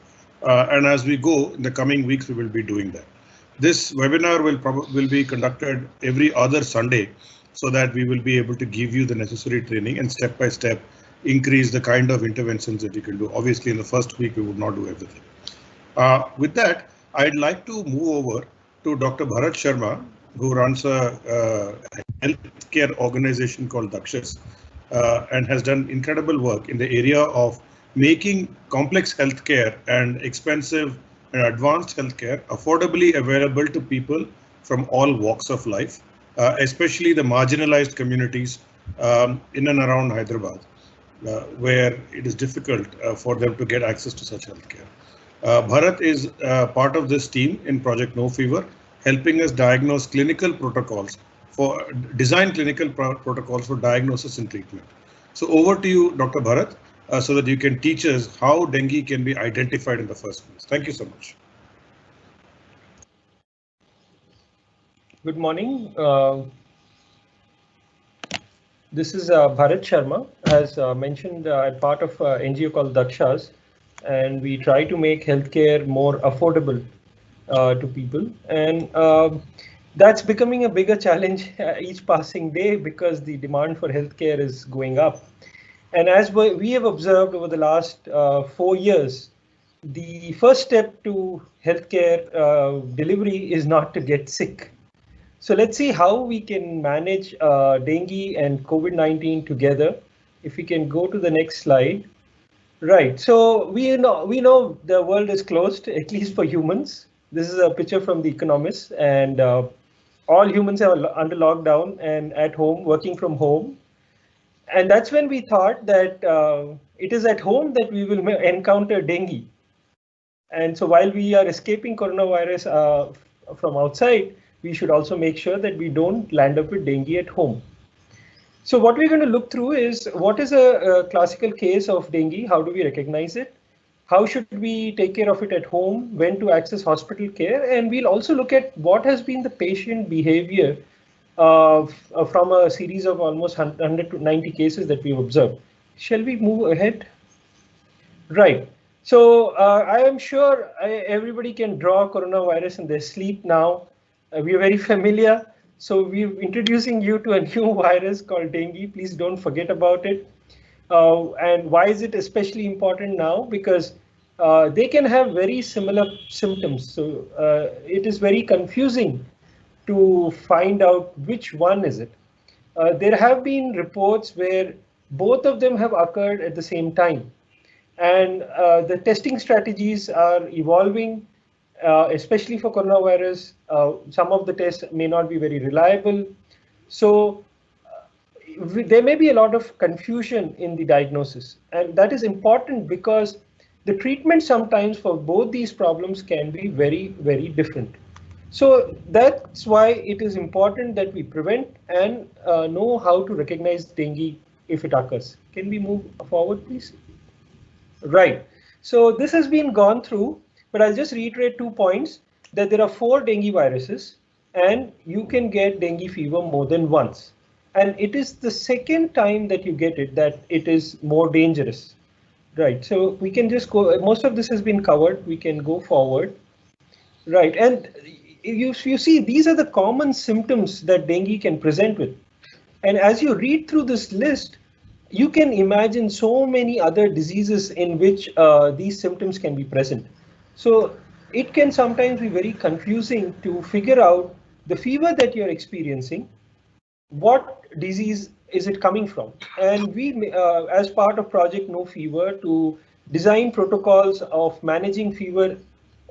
And as we go in the coming weeks, we will be doing that. This webinar will be conducted every other Sunday, so that we will be able to give you the necessary training and step by step increase the kind of interventions that you can do. Obviously, in the first week, we would not do everything. With that, I'd like to move over to Dr. Bharat Sharma, who runs a healthcare organization called Dakshas and has done incredible work in the area of making complex healthcare and expensive and advanced healthcare affordably available to people from all walks of life, especially the marginalized communities in and around Hyderabad, where it is difficult for them to get access to such healthcare. Bharat is part of this team in Project No Fever, helping us diagnose clinical protocols for design clinical protocols for diagnosis and treatment. So over to you, Dr. Bharat, so that you can teach us how dengue can be identified in the first place. Thank you so much. Good morning. This is Bharat Sharma. As mentioned, I'm part of an NGO called Dakshas, and we try to make healthcare more affordable to people. And that's becoming a bigger challenge each passing day because the demand for healthcare is going up. And as we have observed over the last 4 years, the first step to healthcare delivery is not to get sick. So let's see how we can manage dengue and COVID-19 together. If we can go to the next slide. Right, so we know the world is closed, at least for humans. This is a picture from The Economist, and all humans are under lockdown and at home, working from home. And that's when we thought that it is at home that we will encounter dengue. And so while we are escaping coronavirus from outside, we should also make sure that we don't land up with dengue at home. So what we're going to look through is what is a classical case of dengue? How do we recognize it? How should we take care of it at home? When to access hospital care? And we'll also look at what has been the patient behavior from a series of almost 100 to 90 cases that we've observed. Shall we move ahead? Right. So I am sure everybody can draw coronavirus in their sleep now. We are very familiar. So we're introducing you to a new virus called dengue. Please don't forget about it. And why is it especially important now? Because they can have very similar symptoms. So it is very confusing to find out which one is it. There have been reports where both of them have occurred at the same time. And the testing strategies are evolving. Especially for coronavirus, some of the tests may not be very reliable. So there may be a lot of confusion in the diagnosis. And that is important because the treatment sometimes for both these problems can be very, very different. So that's why it is important that we prevent and know how to recognize dengue if it occurs. Can we move forward, please? Right. So this has been gone through. But I'll just reiterate 2 points, that there are 4 dengue viruses and you can get dengue fever more than once. And it is the second time that you get it that it is more dangerous. Right, so we can just go, most of this has been covered, we can go forward. Right, and you see these are the common symptoms that dengue can present with. And as you read through this list, you can imagine so many other diseases in which these symptoms can be present. So it can sometimes be very confusing to figure out the fever that you're experiencing, what disease is it coming from? And we, as part of Project No Fever, to design protocols of managing fever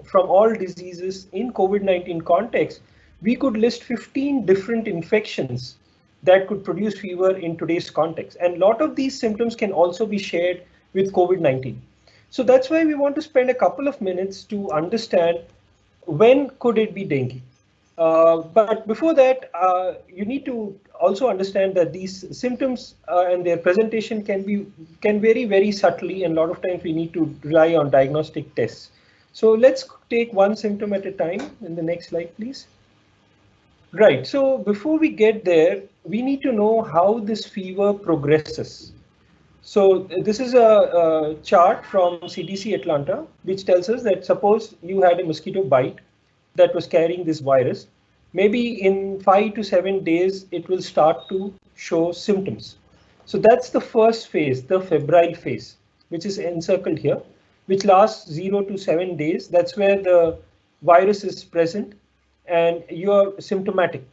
from all diseases in COVID-19 context, we could list 15 different infections that could produce fever in today's context. And a lot of these symptoms can also be shared with COVID-19. So that's why we want to spend a couple of minutes to understand when could it be dengue. But before that, you need to also understand that these symptoms and their presentation can vary very subtly, and a lot of times we need to rely on diagnostic tests. So let's take one symptom at a time. In the next slide, please. Right, so before we get there, we need to know how this fever progresses. So this is a chart from CDC Atlanta, which tells us that suppose you had a mosquito bite that was carrying this virus, maybe in 5 to 7 days, it will start to show symptoms. So that's the first phase, the febrile phase, which is encircled here, which lasts 0 to 7 days. That's where the virus is present and you're symptomatic.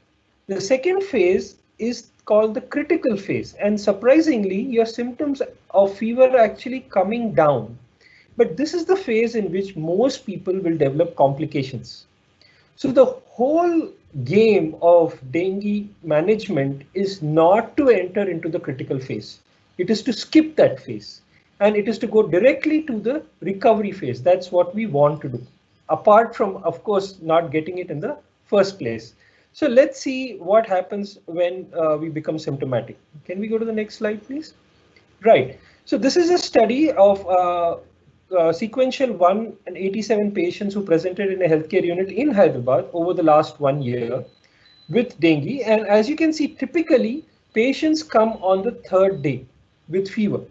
The second phase is called the critical phase, and surprisingly, your symptoms of fever are actually coming down. But this is the phase in which most people will develop complications. So the whole game of dengue management is not to enter into the critical phase. It is to skip that phase. and it is to go directly to the recovery phase. That's what we want to do, apart from, of course, not getting it in the first place. So let's see what happens when we become symptomatic. Can we go to the next slide, please? Right. So this is a study of sequential 187 patients who presented in a healthcare unit in Hyderabad over the last 1 year with dengue. And as you can see, typically patients come on the third day with fever.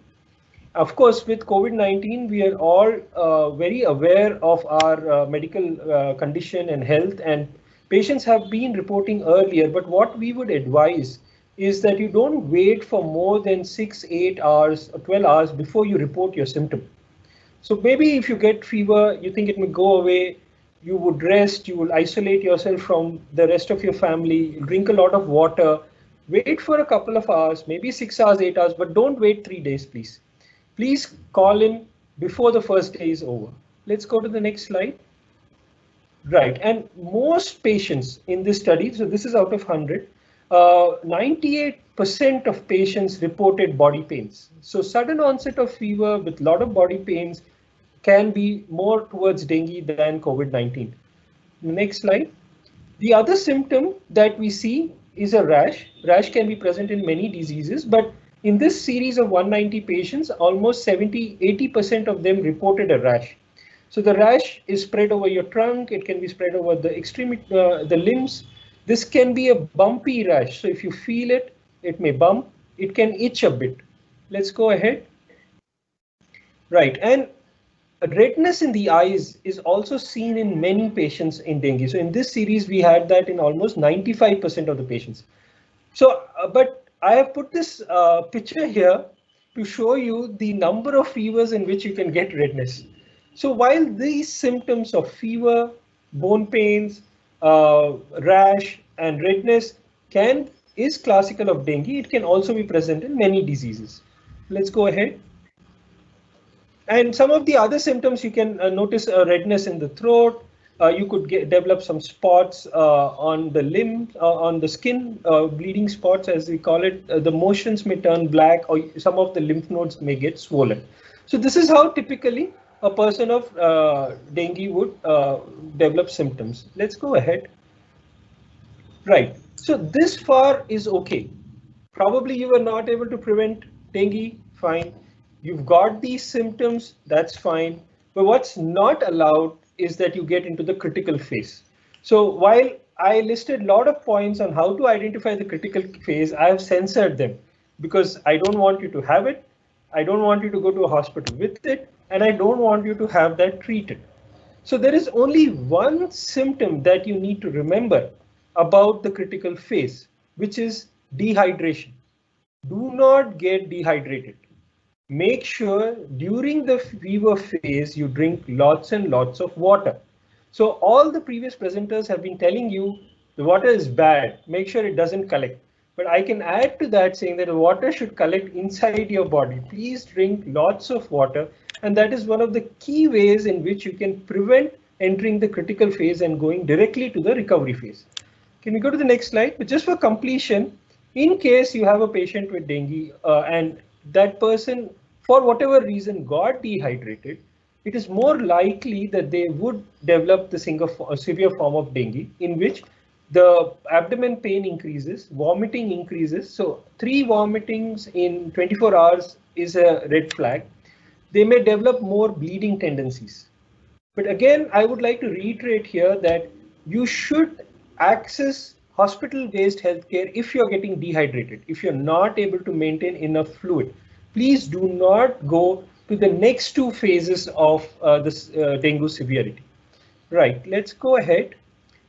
Of course, with COVID-19, we are all very aware of our medical condition and health, and patients have been reporting earlier. But what we would advise is that you don't wait for more than 6, 8 hours or 12 hours before you report your symptom. So maybe if you get fever, you think it may go away, you would rest, you will isolate yourself from the rest of your family, drink a lot of water, wait for a couple of hours, maybe 6 hours, 8 hours, but don't wait 3 days, please. Please call in before the first day is over. Let's go to the next slide. Right, and most patients in this study, so this is out of 100, 98% of patients reported body pains. So sudden onset of fever with a lot of body pains can be more towards dengue than COVID-19. Next slide. The other symptom that we see is a rash. Rash can be present in many diseases, but in this series of 190 patients, almost 80% of them reported a rash. So the rash is spread over your trunk. It can be spread over the extremity, the limbs. This can be a bumpy rash. So if you feel it, it may bump. It can itch a bit. Let's go ahead. Right, and redness in the eyes is also seen in many patients in dengue. So in this series, we had that in almost 95% of the patients. So, but I have put this picture here to show you the number of fevers in which you can get redness. So while these symptoms of fever, bone pains, rash, and redness is classical of dengue, it can also be present in many diseases. Let's go ahead. And some of the other symptoms, you can notice redness in the throat. You could develop some spots on the limb, on the skin, bleeding spots as we call it. The motions may turn black, or some of the lymph nodes may get swollen. So this is how typically a person of dengue would develop symptoms. Let's go ahead. Right, so this far is okay. Probably you were not able to prevent dengue, fine. You've got these symptoms, that's fine. But what's not allowed is that you get into the critical phase. So while I listed a lot of points on how to identify the critical phase, I have censored them because I don't want you to have it. I don't want you to go to a hospital with it, and I don't want you to have that treated. So there is only one symptom that you need to remember about the critical phase, which is dehydration. Do not get dehydrated. Make sure during the fever phase you drink lots and lots of water. So all the previous presenters have been telling you the water is bad, make sure it doesn't collect. But I can add to that saying that the water should collect inside your body. Please drink lots of water, and that is one of the key ways in which you can prevent entering the critical phase and going directly to the recovery phase. Can we go to the next slide? But just for completion, in case you have a patient with dengue and that person, for whatever reason, got dehydrated, it is more likely that they would develop the severe form of dengue, in which the abdomen pain increases, vomiting increases. So 3 vomitings in 24 hours is a red flag. They may develop more bleeding tendencies. But again, I would like to reiterate here that you should access hospital-based healthcare if you're getting dehydrated, if you're not able to maintain enough fluid. Please do not go to the next 2 phases of this dengue severity. Right, let's go ahead.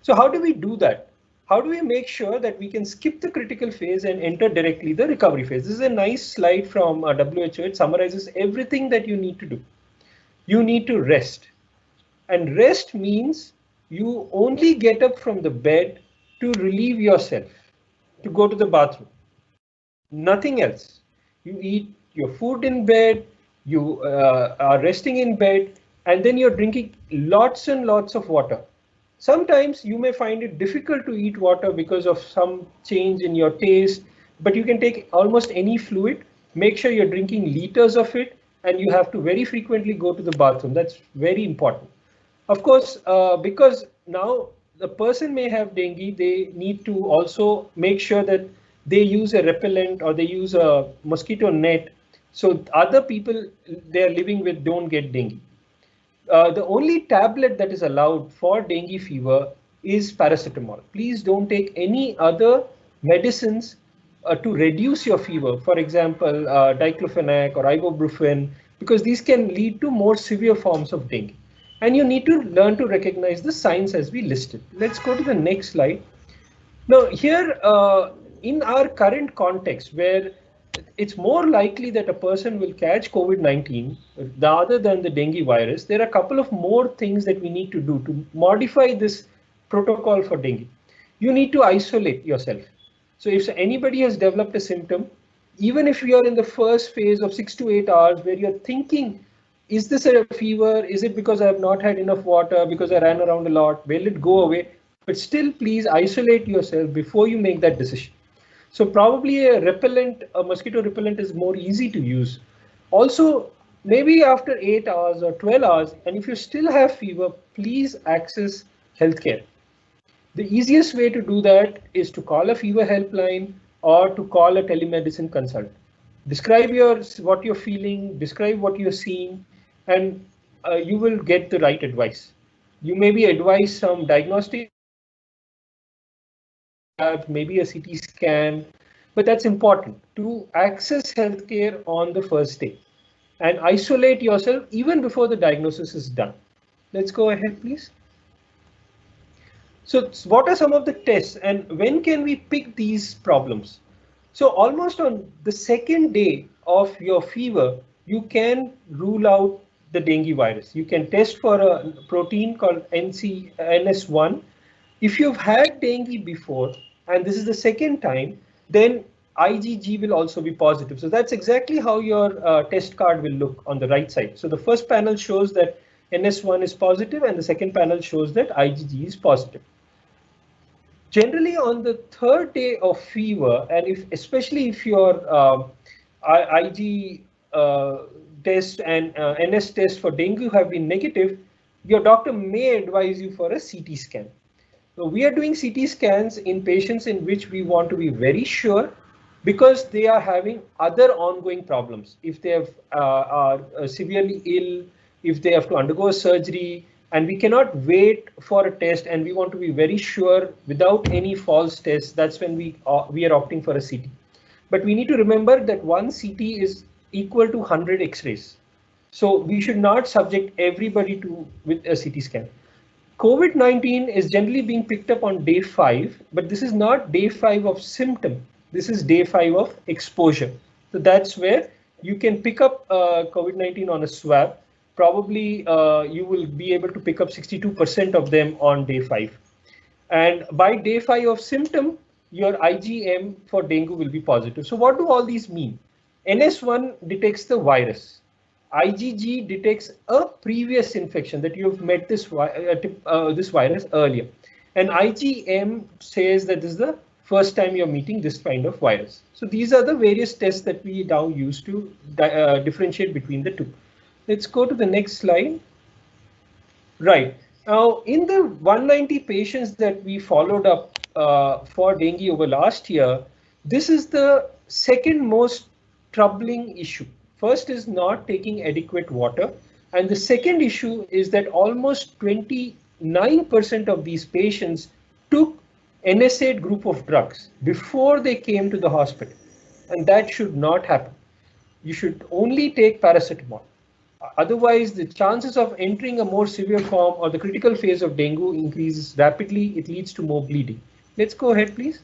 So how do we do that? How do we make sure that we can skip the critical phase and enter directly the recovery phase? This is a nice slide from WHO. It summarizes everything that you need to do. You need to rest. And rest means you only get up from the bed to relieve yourself, to go to the bathroom. Nothing else. You eat your food in bed, you are resting in bed, and then you're drinking lots and lots of water. Sometimes you may find it difficult to eat water because of some change in your taste, but you can take almost any fluid. Make sure you're drinking liters of it, and you have to very frequently go to the bathroom. That's very important. Of course, because now the person may have dengue, they need to also make sure that they use a repellent or they use a mosquito net so other people they are living with don't get dengue. The only tablet that is allowed for dengue fever is paracetamol. Please don't take any other medicines to reduce your fever. For example, diclofenac or ibuprofen, because these can lead to more severe forms of dengue. And you need to learn to recognize the signs as we listed. Let's go to the next slide. Now here, in our current context, where it's more likely that a person will catch COVID-19 rather than the dengue virus, there are a couple of more things that we need to do to modify this protocol for dengue. You need to isolate yourself. So if anybody has developed a symptom, even if you are in the first phase of 6 to 8 hours where you're thinking, is this a fever? Is it because I have not had enough water, because I ran around a lot? Will it go away? But still, please isolate yourself before you make that decision. So probably a repellent, a mosquito repellent is more easy to use. Also, maybe after 8 hours or 12 hours, and if you still have fever, please access healthcare. The easiest way to do that is to call a fever helpline or to call a telemedicine consultant. Describe what you're feeling, describe what you're seeing, and you will get the right advice. You may be advised some diagnostic, maybe a CT scan, but that's important to access healthcare on the first day and isolate yourself even before the diagnosis is done. Let's go ahead, please. So what are some of the tests and when can we pick these problems? So almost on the second day of your fever, you can rule out the dengue virus. You can test for a protein called NS1. If you've had dengue before, and this is the second time, then IgG will also be positive. So that's exactly how your test card will look on the right side. So the first panel shows that NS1 is positive and the second panel shows that IgG is positive. Generally on the third day of fever, and especially if your Ig test and NS test for dengue have been negative, your doctor may advise you for a CT scan. So we are doing CT scans in patients in which we want to be very sure because they are having other ongoing problems. If they are severely ill, if they have to undergo a surgery, and we cannot wait for a test and we want to be very sure without any false tests, that's when we are opting for a CT. But we need to remember that one CT is equal to 100 X-rays. So we should not subject everybody with a CT scan. COVID-19 is generally being picked up on day 5, but this is not day 5 of symptom. This is day 5 of exposure. So that's where you can pick up COVID-19 on a swab. Probably you will be able to pick up 62% of them on day 5. And by day 5 of symptom, your IgM for dengue will be positive. So what do all these mean? NS1 detects the virus. IgG detects a previous infection that you've met this virus earlier. And IgM says that this is the first time you're meeting this kind of virus. So these are the various tests that we now use to differentiate between the two. Let's go to the next slide. Right. Now, in the 190 patients that we followed up for dengue over last year, this is the second most troubling issue. First is not taking adequate water. And the second issue is that almost 29% of these patients took NSAID group of drugs before they came to the hospital. And that should not happen. You should only take paracetamol. Otherwise, the chances of entering a more severe form or the critical phase of dengue increases rapidly. It leads to more bleeding. Let's go ahead, please.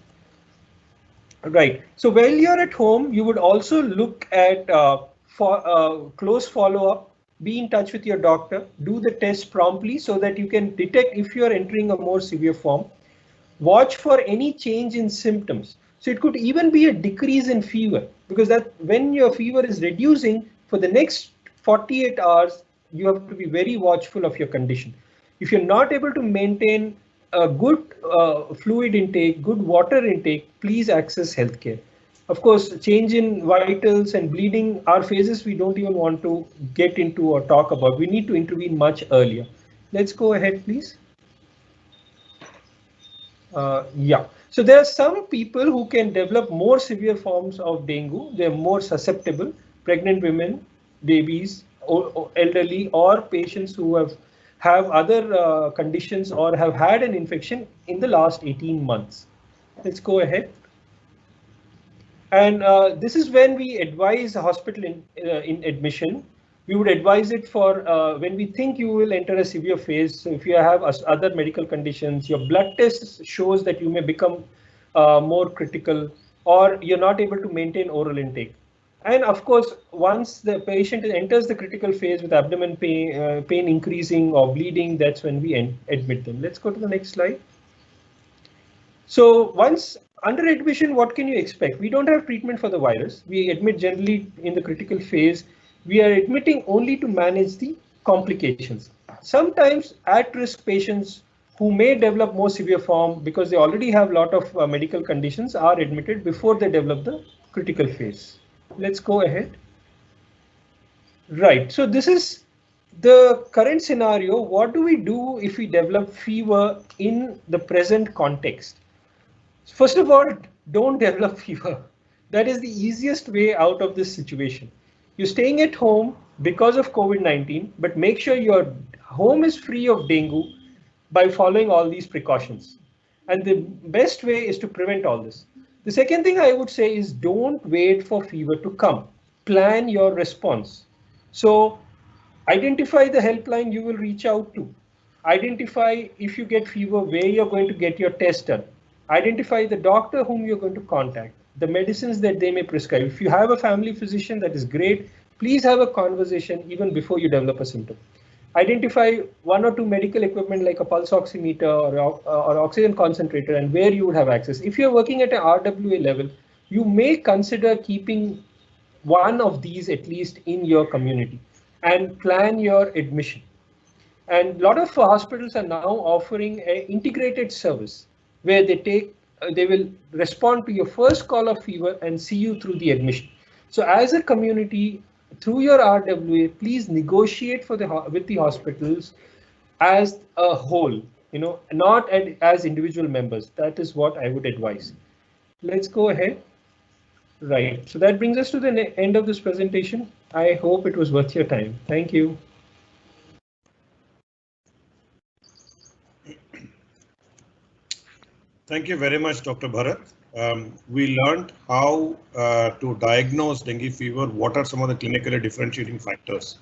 Right. So while you're at home, you would also look at close follow-up, be in touch with your doctor, do the test promptly so that you can detect if you're entering a more severe form. Watch for any change in symptoms. So it could even be a decrease in fever, because that when your fever is reducing for the next 48 hours, you have to be very watchful of your condition. If you're not able to maintain a good fluid intake, good water intake, please access healthcare. Of course, change in vitals and bleeding are phases we don't even want to get into or talk about. We need to intervene much earlier. Let's go ahead, please. Yeah, so there are some people who can develop more severe forms of dengue. They're more susceptible, pregnant women, babies, or elderly, or patients who have other conditions or have had an infection in the last 18 months. Let's go ahead. And this is when we advise a hospital in admission. We would advise it for when we think you will enter a severe phase. So if you have other medical conditions, your blood test shows that you may become more critical, or you're not able to maintain oral intake. And of course, once the patient enters the critical phase with abdomen pain increasing or bleeding, that's when we admit them. Let's go to the next slide. So once under admission, what can you expect? We don't have treatment for the virus. We admit generally in the critical phase. We are admitting only to manage the complications. Sometimes at-risk patients who may develop more severe form because they already have a lot of medical conditions are admitted before they develop the critical phase. Let's go ahead. Right, so this is the current scenario. What do we do if we develop fever in the present context? First of all, don't develop fever. That is the easiest way out of this situation. You're staying at home because of COVID-19, but make sure your home is free of dengue by following all these precautions. And the best way is to prevent all this. The second thing I would say is don't wait for fever to come. Plan your response. So identify the helpline you will reach out to. Identify if you get fever, where you're going to get your test done. Identify the doctor whom you're going to contact, the medicines that they may prescribe. If you have a family physician, that is great. Please have a conversation even before you develop a symptom. Identify one or two medical equipment like a pulse oximeter or oxygen concentrator and where you would have access. If you're working at an RWA level, you may consider keeping one of these at least in your community and plan your admission. And a lot of hospitals are now offering an integrated service where they will respond to your first call of fever and see you through the admission. So as a community, through your RWA, please negotiate with the hospitals as a whole, not as individual members. That is what I would advise. Let's go ahead. Right, so that brings us to the end of this presentation. I hope it was worth your time. Thank you. Thank you very much, Dr. Bharat. We learned how to diagnose dengue fever, what are some of the clinically differentiating factors.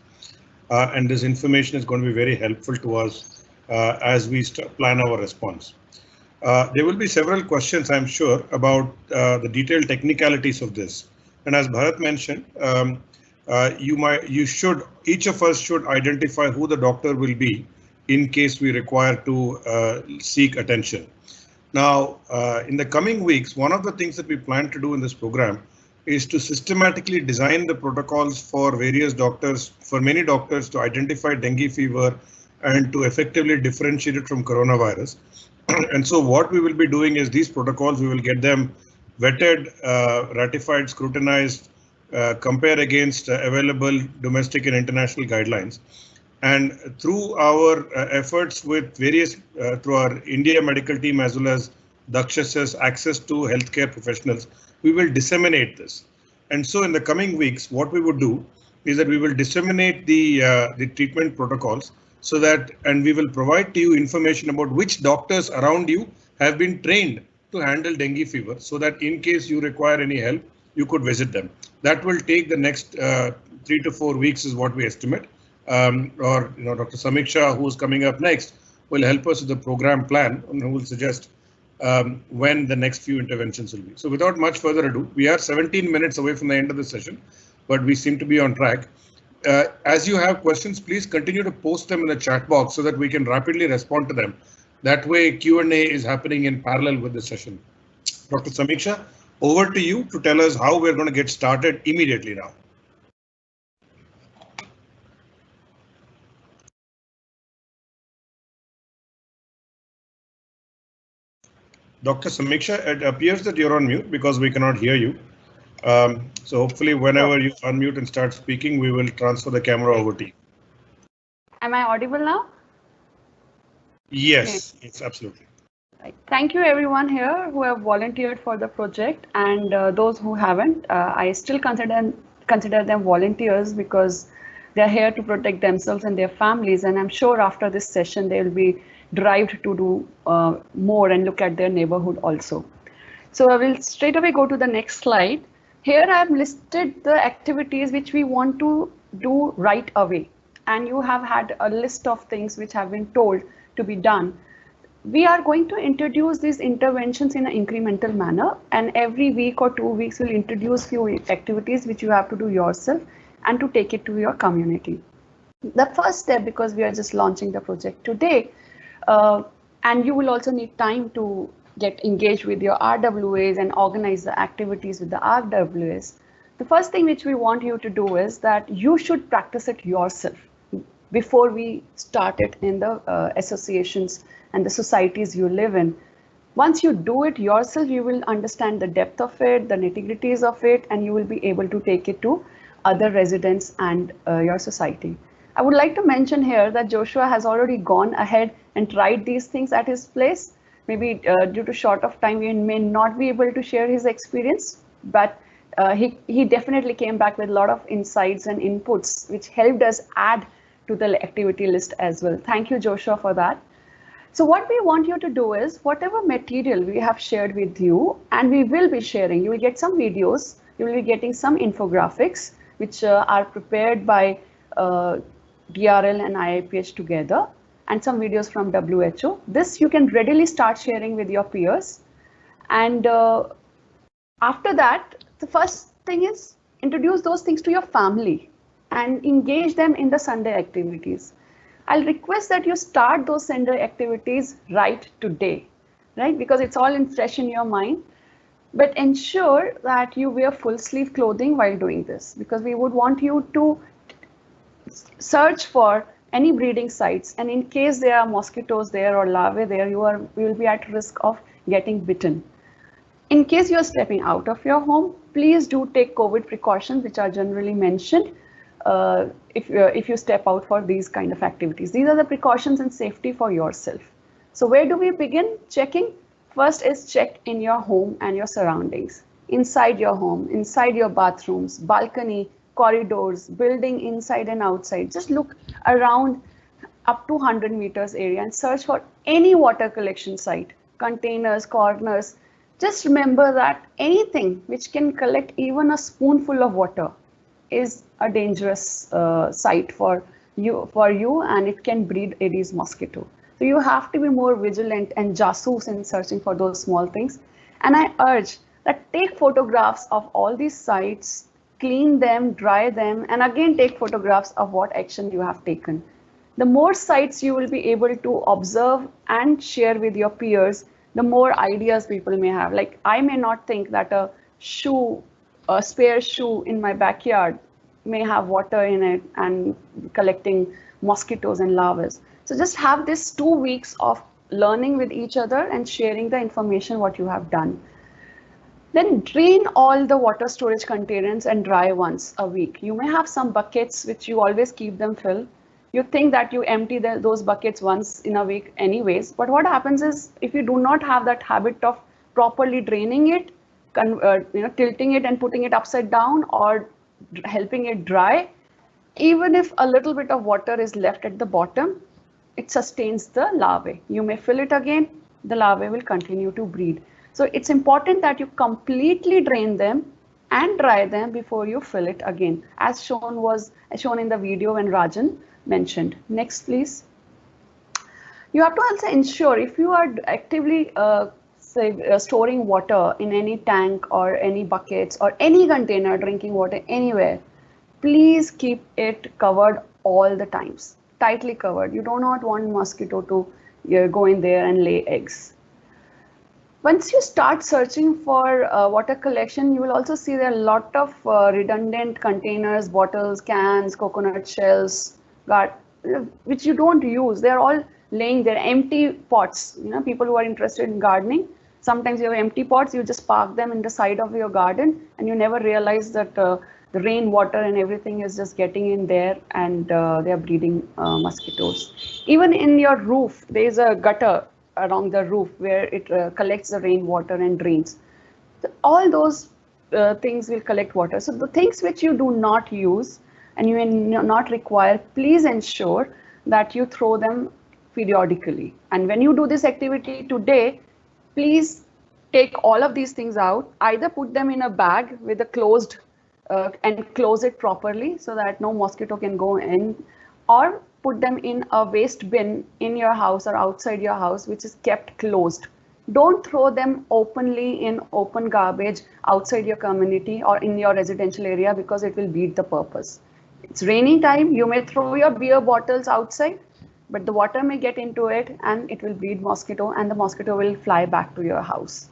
And this information is going to be very helpful to us as we plan our response. There will be several questions, I'm sure, about the detailed technicalities of this. And as Bharat mentioned, each of us should identify who the doctor will be in case we require to seek attention. Now, in the coming weeks, one of the things that we plan to do in this program is to systematically design the protocols for various doctors, for many doctors, to identify dengue fever and to effectively differentiate it from coronavirus. And so what we will be doing is these protocols, we will get them vetted, ratified, scrutinized, compare against available domestic and international guidelines. And through our efforts with various, through our India medical team as well as Dakshas's access to healthcare professionals, we will disseminate this. And so in the coming weeks, what we would do is that we will disseminate the treatment protocols so that, and we will provide to you information about which doctors around you have been trained to handle dengue fever, so that in case you require any help, you could visit them. That will take the next 3 to 4 weeks is what we estimate. Dr. Samiksha, who's coming up next, will help us with the program plan and who will suggest when the next few interventions will be. So without much further ado, we are 17 minutes away from the end of the session, but we seem to be on track. As you have questions, please continue to post them in the chat box so that we can rapidly respond to them. That way Q&A is happening in parallel with the session. Dr. Samiksha, over to you to tell us how we're going to get started immediately now. Dr. Samiksha, it appears that you're on mute because we cannot hear you. So hopefully whenever you unmute and start speaking, we will transfer the camera over to you. Am I audible now? Yes, it's absolutely. Right. Thank you everyone here who have volunteered for the project, and those who haven't. I still consider them volunteers because they're here to protect themselves and their families, and I'm sure after this session they will be derived to do more and look at their neighborhood also. So I will straight away go to the next slide. Here I have listed the activities which we want to do right away, and you have had a list of things which have been told to be done. We are going to introduce these interventions in an incremental manner, and every week or 2 weeks we'll introduce few activities which you have to do yourself and to take it to your community. The first step, because we are just launching the project today, and you will also need time to get engaged with your RWAs and organize the activities with the RWAs. The first thing which we want you to do is that you should practice it yourself before we start it in the associations and the societies you live in. Once you do it yourself, you will understand the depth of it, the nitty-gritties of it, and you will be able to take it to other residents and your society. I would like to mention here that Joshua has already gone ahead and tried these things at his place. Maybe due to short of time, we may not be able to share his experience, but he definitely came back with a lot of insights and inputs, which helped us add to the activity list as well. Thank you, Joshua, for that. So what we want you to do is whatever material we have shared with you, and we will be sharing, you will get some videos, you will be getting some infographics, which are prepared by DRL and IIPH together, and some videos from WHO. This you can readily start sharing with your peers. And after that, the first thing is introduce those things to your family and engage them in the Sunday activities. I'll request that you start those Sunday activities right today, right? Because it's all fresh in your mind. But ensure that you wear full sleeve clothing while doing this, because we would want you to search for any breeding sites, and in case there are mosquitoes there or larvae there, you will be at risk of getting bitten. In case you are stepping out of your home, please do take COVID precautions, which are generally mentioned if you step out for these kind of activities. These are the precautions and safety for yourself. So where do we begin checking? First is check in your home and your surroundings. Inside your home, inside your bathrooms, balcony, corridors, building inside and outside. Just look around up to 100 meters area and search for any water collection site, containers, corners. Just remember that anything which can collect even a spoonful of water is a dangerous site for you, and it can breed Aedes mosquito. So you have to be more vigilant and jasoos in searching for those small things. And I urge that take photographs of all these sites, clean them, dry them, and again take photographs of what action you have taken. The more sites you will be able to observe and share with your peers, the more ideas people may have. Like, I may not think that a spare shoe in my backyard may have water in it and collecting mosquitoes and larvae. So just have this 2 weeks of learning with each other and sharing the information what you have done. Then drain all the water storage containers and dry once a week. You may have some buckets which you always keep them filled. You think that you empty those buckets once in a week anyways, but what happens is if you do not have that habit of properly draining it, tilting it and putting it upside down or helping it dry, even if a little bit of water is left at the bottom, it sustains the larvae. You may fill it again, the larvae will continue to breed. So it's important that you completely drain them and dry them before you fill it again, as shown in the video when Rajan mentioned. Next, please. You have to also ensure if you are actively storing water in any tank or any buckets or any container, drinking water anywhere, please keep it covered all the times, tightly covered. You do not want mosquito to go in there and lay eggs. Once you start searching for water collection, you will also see there are a lot of redundant containers, bottles, cans, coconut shells, which you don't use. They're all laying there, empty pots. People who are interested in gardening, Sometimes you have empty pots, you just park them in the side of your garden and you never realize that the rainwater and everything is just getting in there and they are breeding mosquitoes. Even in your roof, there is a gutter along the roof where it collects the rainwater and drains. So all those things will collect water. So the things which you do not use and you will not require, please ensure that you throw them periodically. And when you do this activity today, please take all of these things out, either put them in a bag with a closed and close it properly so that no mosquito can go in, or put them in a waste bin in your house or outside your house, which is kept closed. Don't throw them openly in open garbage outside your community or in your residential area, because it will beat the purpose. It's raining time, you may throw your beer bottles outside, but the water may get into it and it will breed mosquito and the mosquito will fly back to your house.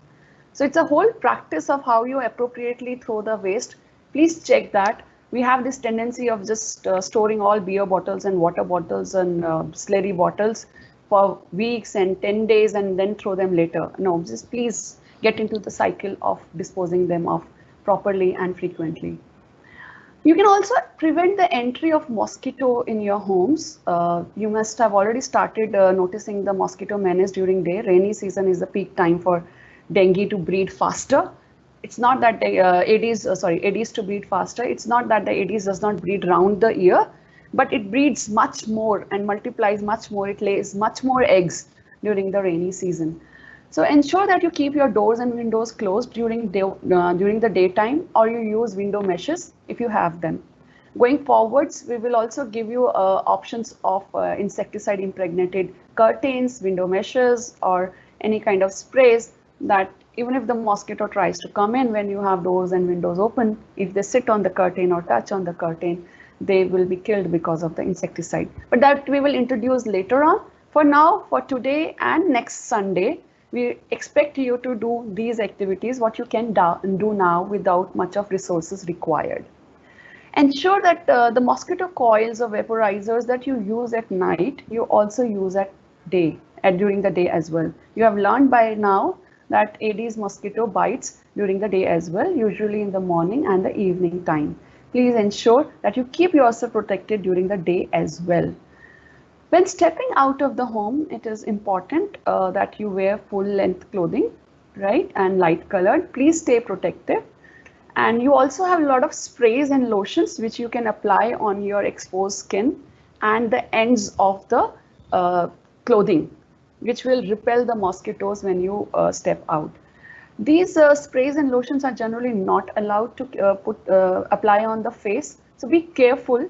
So it's a whole practice of how you appropriately throw the waste. Please check that. We have this tendency of just storing all beer bottles and water bottles and slurry bottles for weeks and 10 days and then throw them later. No, just please get into the cycle of disposing them of properly and frequently. You can also prevent the entry of mosquito in your homes. You must have already started noticing the mosquito menace during day. Rainy season is the peak time for dengue to breed faster. It's not that the Aedes to breed faster. It's not that the Aedes does not breed round the year, but it breeds much more and multiplies much more. It lays much more eggs during the rainy season. So ensure that you keep your doors and windows closed during the daytime, or you use window meshes if you have them. Going forwards, we will also give you options of insecticide impregnated curtains, window meshes, or any kind of sprays that even if the mosquito tries to come in when you have doors and windows open, if they sit on the curtain or touch on the curtain, they will be killed because of the insecticide. But that we will introduce later on. For now, for today and next Sunday, we expect you to do these activities, what you can do now without much of resources required. Ensure that the mosquito coils or vaporizers that you use at night, you also use during the day as well. You have learned by now that Aedes mosquito bites during the day as well, usually in the morning and the evening time. Please ensure that you keep yourself protected during the day as well. When stepping out of the home, it is important that you wear full length clothing, right, and light colored. Please stay protective. And you also have a lot of sprays and lotions which you can apply on your exposed skin and the ends of the clothing, which will repel the mosquitoes when you step out. These sprays and lotions are generally not allowed to apply on the face. So be careful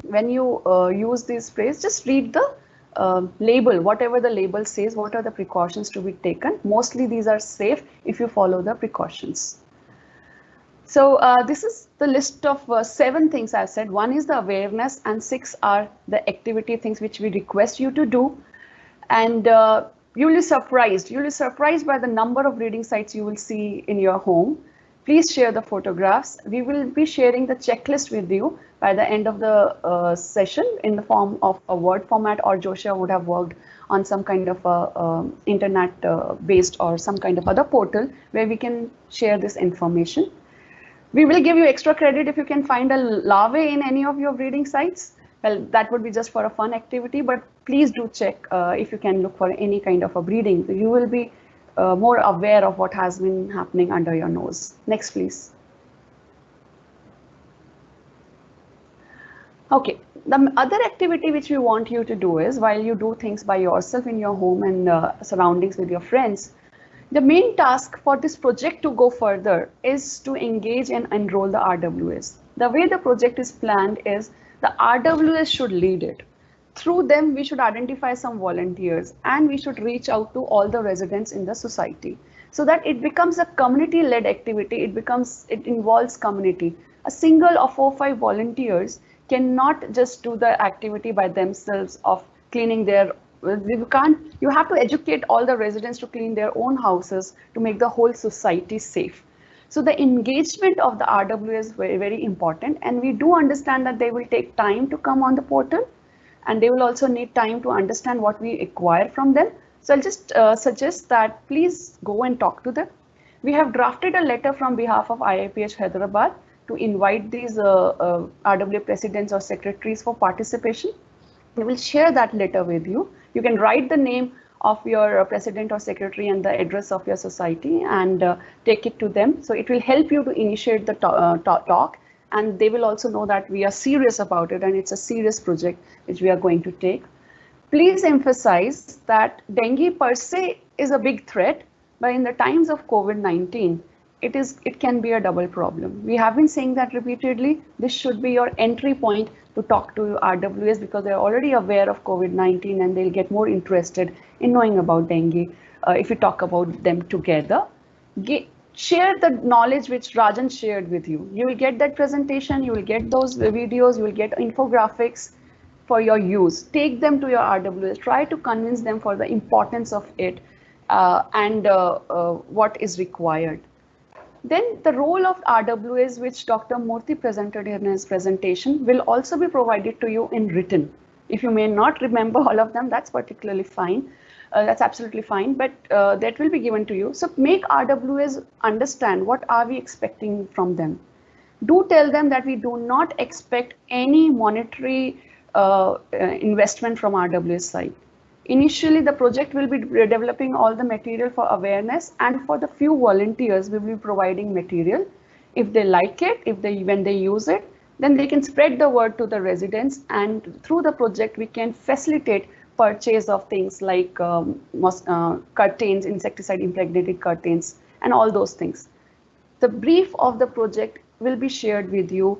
when you use these sprays. Just read the label, whatever the label says, what are the precautions to be taken. Mostly these are safe if you follow the precautions. So this is the list of 7 things I've said. 1 is the awareness and 6 are the activity things which we request you to do. And you will be surprised. You will be surprised by the number of breeding sites you will see in your home. Please share the photographs. We will be sharing the checklist with you by the end of the session in the form of a Word format, or Joshua would have worked on some kind of a internet based or some kind of other portal where we can share this information. We will give you extra credit if you can find a larvae in any of your breeding sites. Well, that would be just for a fun activity, but please do check if you can look for any kind of a breeding. You will be more aware of what has been happening under your nose. Next, please. Okay, the other activity which we want you to do is, while you do things by yourself in your home and surroundings with your friends, the main task for this project to go further is to engage and enroll the RWS. The way the project is planned is the RWS should lead it. Through them, we should identify some volunteers and we should reach out to all the residents in the society so that it becomes a community-led activity. It involves community. A single or 4 or 5 volunteers cannot just do the activity by themselves of cleaning their. You have to educate all the residents to clean their own houses to make the whole society safe. So the engagement of the RWS is very, very important, and we do understand that they will take time to come on the portal and they will also need time to understand what we acquire from them. So I'll just suggest that please go and talk to them. We have drafted a letter from behalf of IIPH Hyderabad to invite these RWA presidents or secretaries for participation. We will share that letter with you. You can write the name of your president or secretary and the address of your society and take it to them. So it will help you to initiate the talk, and they will also know that we are serious about it and it's a serious project which we are going to take. Please emphasize that dengue per se is a big threat, but in the times of COVID-19, it can be a double problem. We have been saying that repeatedly. This should be your entry point to talk to RWAs because they're already aware of COVID-19 and they'll get more interested in knowing about dengue if you talk about them together. Share the knowledge which Rajan shared with you. You will get that presentation, you will get those videos, you will get infographics for your use. Take them to your RWAs, try to convince them for the importance of it and what is required. Then the role of RWAs, which Dr. Murthy presented in his presentation, will also be provided to you in written. If you may not remember all of them, that's particularly fine. That's absolutely fine, but that will be given to you. So make RWAs understand what are we expecting from them. Do tell them that we do not expect any monetary investment from RWA's side. Initially, the project will be developing all the material for awareness, and for the few volunteers, we will be providing material. If they like it, when they use it, then they can spread the word to the residents, and through the project, we can facilitate purchase of things like curtains, insecticide impregnated curtains, and all those things. The brief of the project will be shared with you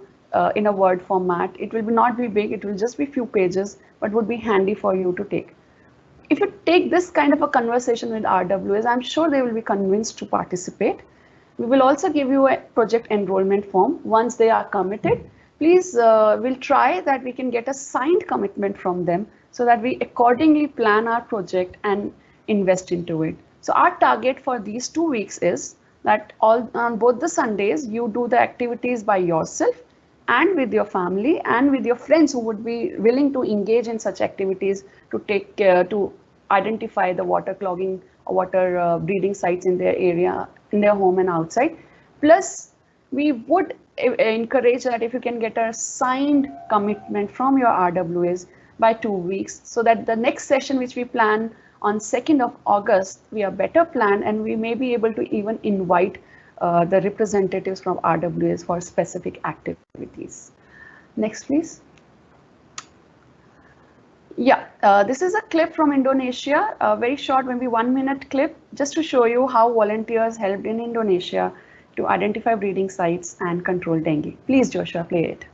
in a Word format. It will not be big, it will just be few pages, but would be handy for you to take. If you take this kind of a conversation with RWAs, I'm sure they will be convinced to participate. We will also give you a project enrollment form. Once they are committed, please we'll try that we can get a signed commitment from them so that we accordingly plan our project and invest into it. So our target for these 2 weeks is that on both the Sundays, you do the activities by yourself and with your family and with your friends who would be willing to engage in such activities to take to identify the water clogging or water breeding sites in their area, in their home and outside. Plus, we would encourage that if you can get a signed commitment from your RWAs by 2 weeks, so that the next session which we plan on 2nd of August, we are better planned and we may be able to even invite the representatives from RWAs for specific activities. Next, please. Yeah, this is a clip from Indonesia, a very short, maybe 1 minute clip, just to show you how volunteers helped in Indonesia to identify breeding sites and control dengue. Please, Joshua, play it.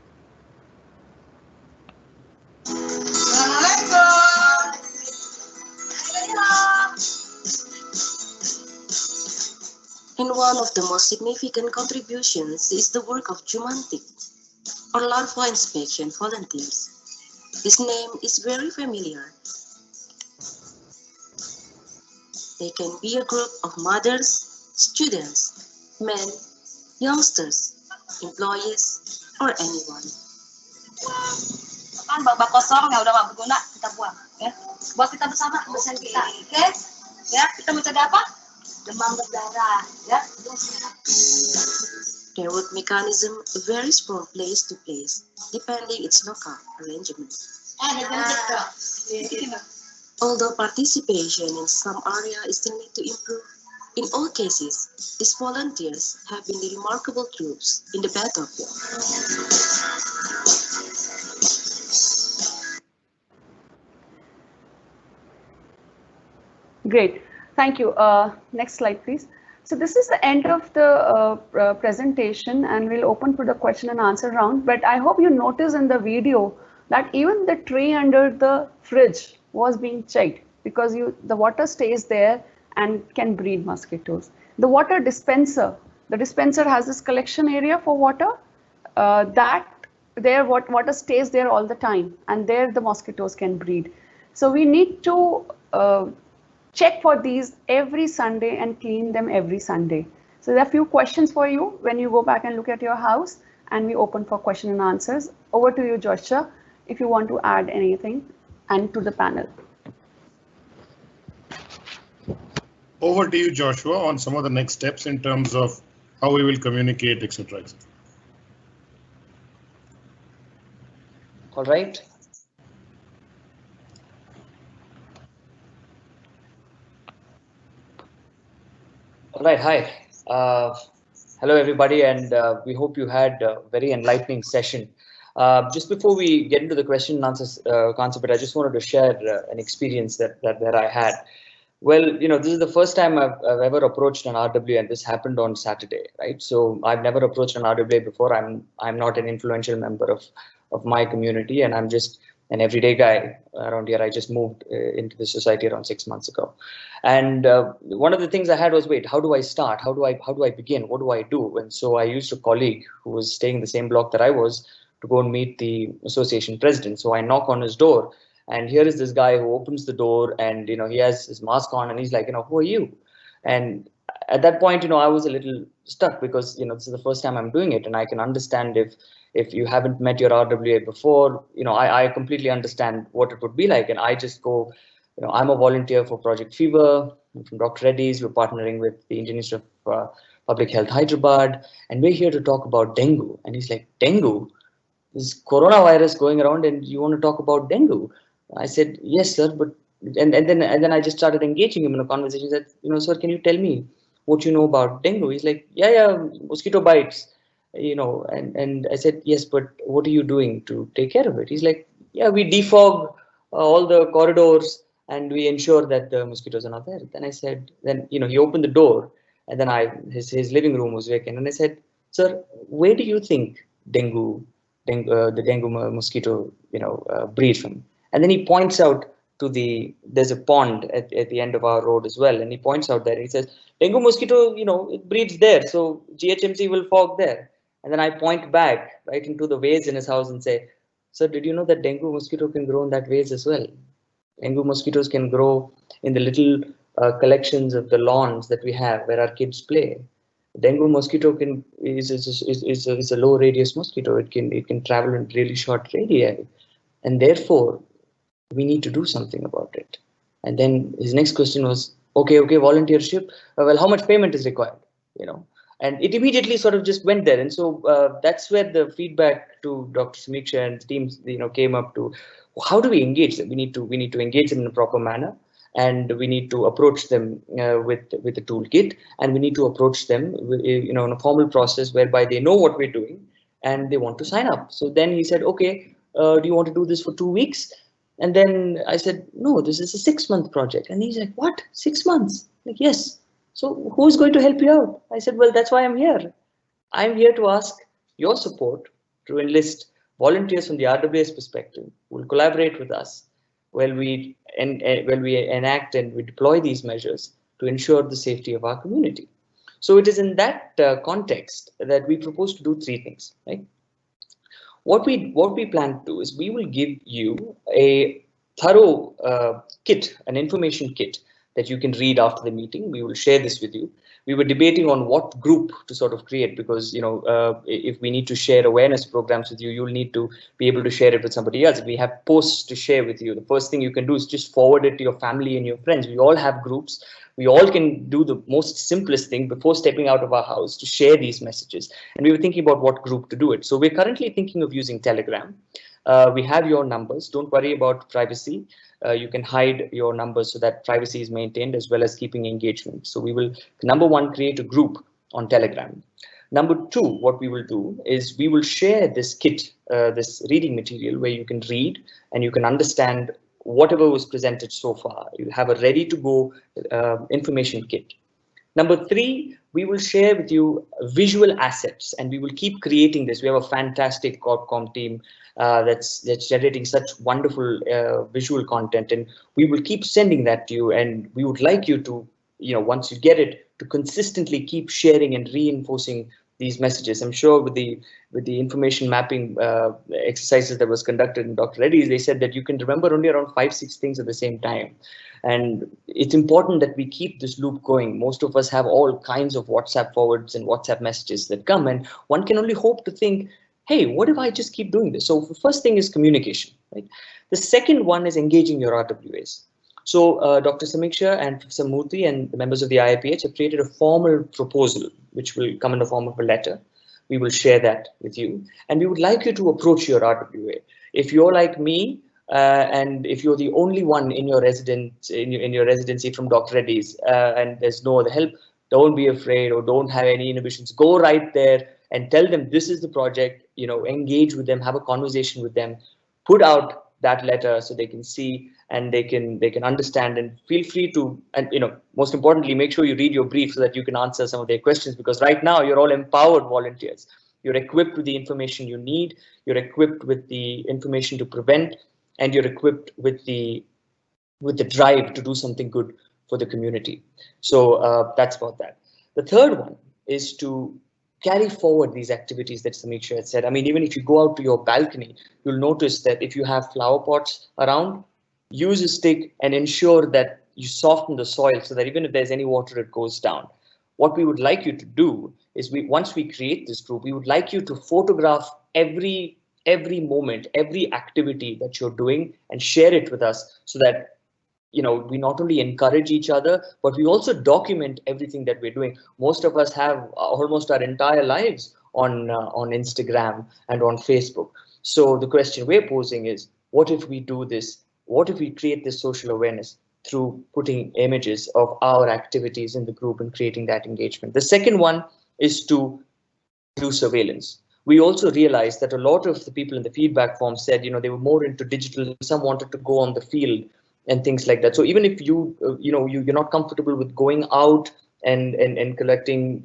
And one of the most significant contributions is the work of Jumantik, or larva inspection volunteers. This name is very familiar. They can be a group of mothers, students, men, youngsters, employees, or anyone. Kan bak kosong yang udah nggak berguna kita buang, ya. Buat kita bersama kebersihan kita, oke? Ya, kita mencegah apa? Demam berdarah, ya. Their work mechanism varies from place to place, depending its local arrangement. Although participation in some area is still need to improve, in all cases, these volunteers have been the remarkable troops in the battlefield. Great, thank you. Next slide, please. So this is the end of the presentation, and we'll open for the question and answer round. But I hope you notice in the video that even the tray under the fridge was being checked because the water stays there and can breed mosquitoes. The water dispenser, the dispenser has this collection area for water water stays there all the time, and there the mosquitoes can breed. So we need to check for these every Sunday and clean them every Sunday. So there are a few questions for you when you go back and look at your house, and we open for question and answers. Over to you, Joshua, if you want to add anything, and to the panel. Over to you, Joshua, on some of the next steps in terms of how we will communicate, etc. All right. All right. Hi. Hello, everybody, and we hope you had a very enlightening session. Just before we get into the question and answers concept, I just wanted to share an experience that I had. Well, you know, this is the first time I've ever approached an RWA, and this happened on Saturday, right? So I've never approached an RWA before. I'm not an influential member of my community, and I'm just an everyday guy around here. I just moved into the society around 6 months ago, and one of the things I had was, wait, how do I start? How do I begin? What do I do? And so I used a colleague who was staying in the same block that I was to go and meet the association president. So I knock on his door. And here is this guy who opens the door, and you know, he has his mask on, and he's like, you know, who are you? And at that point, you know, I was a little stuck because, you know, this is the first time I'm doing it, and I can understand if you haven't met your RWA before, you know, I completely understand what it would be like. And I just go, you know, I'm a volunteer for Project Fever. I'm from Dr. Reddy's. We're partnering with the Indian Institute of Public Health, Hyderabad, and we're here to talk about dengue. And he's like, dengue? There's coronavirus going around, and you want to talk about dengue? I said, yes, sir, but and then I just started engaging him in a conversation. He said, you know, sir, can you tell me what you know about dengue? He's like, yeah, mosquito bites, you know, and I said, yes, but what are you doing to take care of it? He's like, yeah, we defog all the corridors and we ensure that the mosquitoes are not there. Then I said, then, you know, he opened the door, and then his living room was vacant, and I said, sir, where do you think the dengue mosquito, you know, breeds from? And then he points out to there's a pond at the end of our road as well. And he points out there, he says, dengue mosquito, you know, it breeds there. So GHMC will fog there. And then I point back right into the vase in his house and say, sir, did you know that dengue mosquito can grow in that vase as well? Dengue mosquitoes can grow in the little collections of the lawns that we have where our kids play. Dengue mosquito is a low radius mosquito. It can travel in really short radii. And therefore, we need to do something about it. And then his next question was, okay, volunteership. Well, how much payment is required? You know, and it immediately sort of just went there. And so that's where the feedback to Dr. Samiksha and the team, you know, came up to. How do we engage them? We need to engage them in a proper manner, and we need to approach them with a toolkit, and we need to approach them, you know, in a formal process whereby they know what we're doing and they want to sign up. So then he said, okay. Do you want to do this for 2 weeks? And then I said, no, this is a 6-month project. And he's like, what? 6 months? Like, yes. So who's going to help you out? I said, well, that's why I'm here. I'm here to ask your support to enlist volunteers from the RWA's perspective who will collaborate with us while we enact and we deploy these measures to ensure the safety of our community. So it is in that context that we propose to do 3 things, right? What we plan to do is we will give you a thorough kit, an information kit that you can read after the meeting. We will share this with you. We were debating on what group to sort of create, because, you know, if we need to share awareness programs with you, you'll need to be able to share it with somebody else. If we have posts to share with you, the first thing you can do is just forward it to your family and your friends. We all have groups. We all can do the most simplest thing before stepping out of our house to share these messages. And we were thinking about what group to do it. So we're currently thinking of using Telegram. We have your numbers. Don't worry about privacy. You can hide your numbers so that privacy is maintained, as well as keeping engagement. So we will, number 1, create a group on Telegram. Number 2, what we will do is we will share this kit, this reading material, where you can read and you can understand whatever was presented so far. You have a ready to go information kit. Number 3, we will share with you visual assets, and we will keep creating this. We have a fantastic CorpCom team that's generating such wonderful visual content, and we will keep sending that to you. And we would like you to, you know, once you get it, to consistently keep sharing and reinforcing these messages. I'm sure with the information mapping exercises that was conducted in Dr. Reddy's, they said that you can remember only around 5-6 things at the same time. And it's important that we keep this loop going. Most of us have all kinds of WhatsApp forwards and WhatsApp messages that come, and one can only hope to think, hey, what if I just keep doing this? So the first thing is communication, right? The second one is engaging your RWAs. So Dr. Samiksha and Professor Murthy and the members of the IIPH have created a formal proposal, which will come in the form of a letter. We will share that with you. And we would like you to approach your RWA. If you're like me, and if you're the only one in your residency from Dr. Reddy's and there's no other help, don't be afraid or don't have any inhibitions. Go right there and tell them this is the project, engage with them, have a conversation with them, put out that letter so they can see and they can understand, and feel free to, and most importantly, make sure you read your brief so that you can answer some of their questions, because right now you're all empowered volunteers. You're equipped with the information you need, you're equipped with the information to prevent, and you're equipped with the drive to do something good for the community. So that's about that. The third one is to carry forward these activities that Samiksha had said. I mean, even if you go out to your balcony, you'll notice that if you have flower pots around, use a stick and ensure that you soften the soil so that even if there's any water, it goes down. What we would like you to do is, once we create this group, we would like you to photograph every moment, every activity that you're doing and share it with us so that we not only encourage each other, but we also document everything that we're doing. Most of us have almost our entire lives on Instagram and on Facebook. So the question we're posing is, what if we do this? What if we create this social awareness through putting images of our activities in the group and creating that engagement? The second one is to do surveillance. We also realized that a lot of the people in the feedback form said, they were more into digital. Some wanted to go on the field and things like that. So even if you're not comfortable with going out and collecting,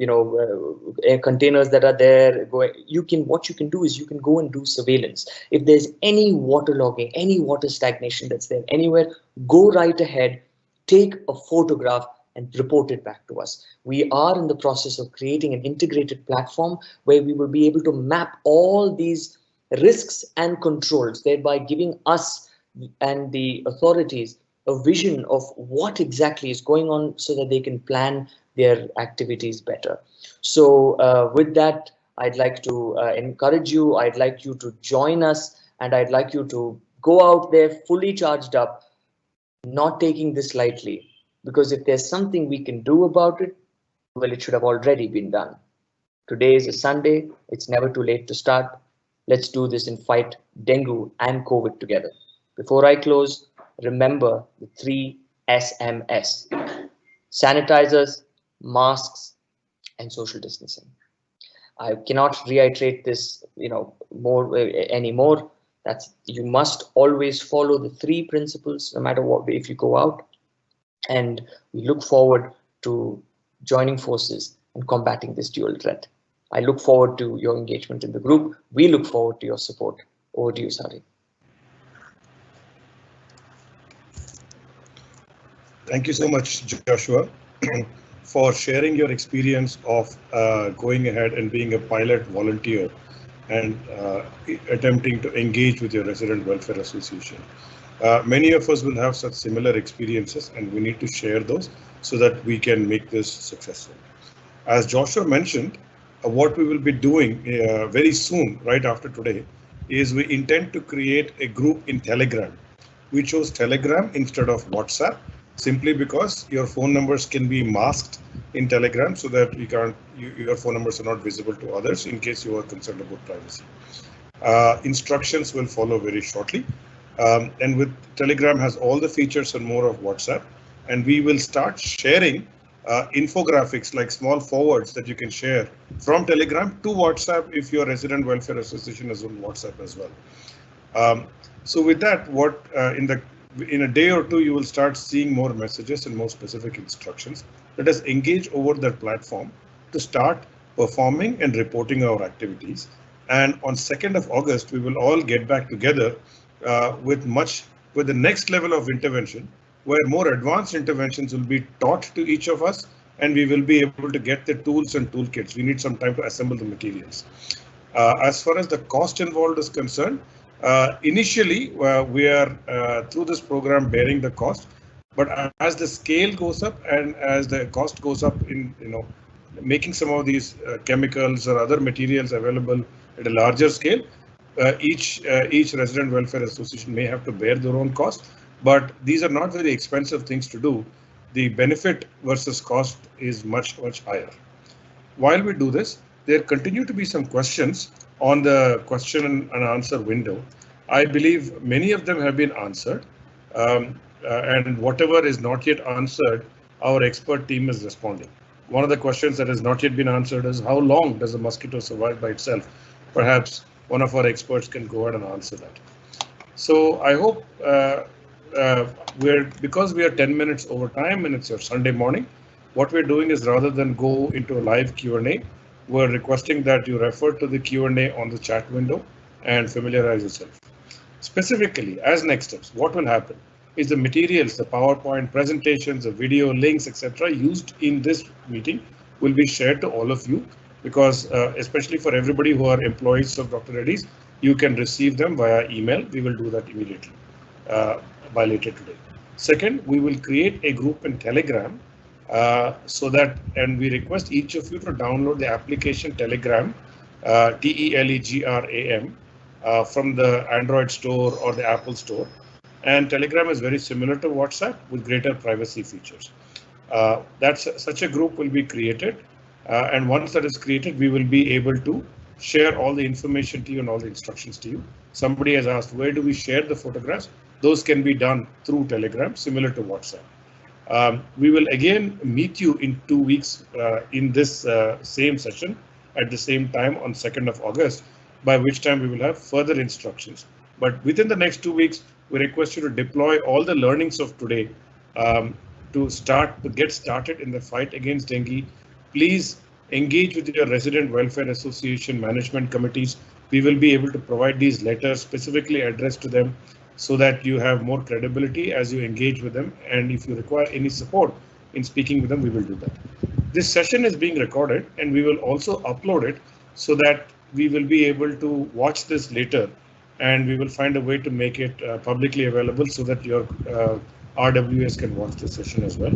containers that are there, what you can do is you can go and do surveillance. If there's any water logging, any water stagnation that's there anywhere, go right ahead, take a photograph and report it back to us. We are in the process of creating an integrated platform where we will be able to map all these risks and controls, thereby giving us and the authorities a vision of what exactly is going on so that they can plan their activities better. So with that, I'd like to encourage you, I'd like you to join us, and I'd like you to go out there fully charged up, not taking this lightly, because if there's something we can do about it, well, it should have already been done. Today is a Sunday, it's never too late to start. Let's do this and fight dengue and COVID together. Before I close, remember the 3 SMS: sanitizers, masks, and social distancing. I cannot reiterate this, anymore. You must always follow the 3 principles, no matter what, if you go out. And we look forward to joining forces and combating this dual threat. I look forward to your engagement in the group. We look forward to your support. Over to you, Sari. Thank you so much, Joshua, for sharing your experience of going ahead and being a pilot volunteer and attempting to engage with your Resident Welfare Association. Many of us will have such similar experiences, and we need to share those so that we can make this successful. As Joshua mentioned, what we will be doing very soon, right after today, is we intend to create a group in Telegram. We chose Telegram instead of WhatsApp, simply because your phone numbers can be masked in Telegram so that your phone numbers are not visible to others in case you are concerned about privacy. Instructions will follow very shortly. And with Telegram has all the features and more of WhatsApp, and we will start sharing infographics like small forwards that you can share from Telegram to WhatsApp if your Resident Welfare Association is on WhatsApp as well. So with that, in a day or two, you will start seeing more messages and more specific instructions. Let us engage over that platform to start performing and reporting our activities. And on 2nd of August, we will all get back together with the next level of intervention, where more advanced interventions will be taught to each of us, and we will be able to get the tools and toolkits. We need some time to assemble the materials. As far as the cost involved is concerned, initially we are through this program bearing the cost, but as the scale goes up and as the cost goes up in making some of these chemicals or other materials available at a larger scale, each Resident Welfare Association may have to bear their own cost. but these are not very expensive things to do. The benefit versus cost is much higher. While we do this, there continue to be some questions on the question and answer window. I believe many of them have been answered, and whatever is not yet answered, our expert team is responding. One of the questions that has not yet been answered is how long does a mosquito survive by itself? Perhaps one of our experts can go ahead and answer that. So I hope because we are 10 minutes over time and it's your Sunday morning, what we're doing is rather than go into a live Q&A, we're requesting that you refer to the Q&A on the chat window and familiarize yourself. Specifically, as next steps, what will happen is the materials, the PowerPoint presentations, the video links, etc. used in this meeting will be shared to all of you, because especially for everybody who are employees of Dr. Reddy's, you can receive them via email. We will do that immediately by later today. Second, we will create a group in Telegram so that, and we request each of you to download the application Telegram, Telegram, from the Android store or the Apple store. And Telegram is very similar to WhatsApp with greater privacy features. Such a group will be created. And once that is created, we will be able to share all the information to you and all the instructions to you. Somebody has asked, where do we share the photographs? Those can be done through Telegram, similar to WhatsApp. We will again meet you in 2 weeks in this same session at the same time on 2nd of August, by which time we will have further instructions. But within the next 2 weeks, we request you to deploy all the learnings of today to get started in the fight against dengue. Please engage with your resident welfare association management committees. We will be able to provide these letters specifically addressed to them so that you have more credibility as you engage with them. And if you require any support in speaking with them, we will do that. This session is being recorded and we will also upload it so that we will be able to watch this later, and we will find a way to make it publicly available so that your RWS can watch the session as well.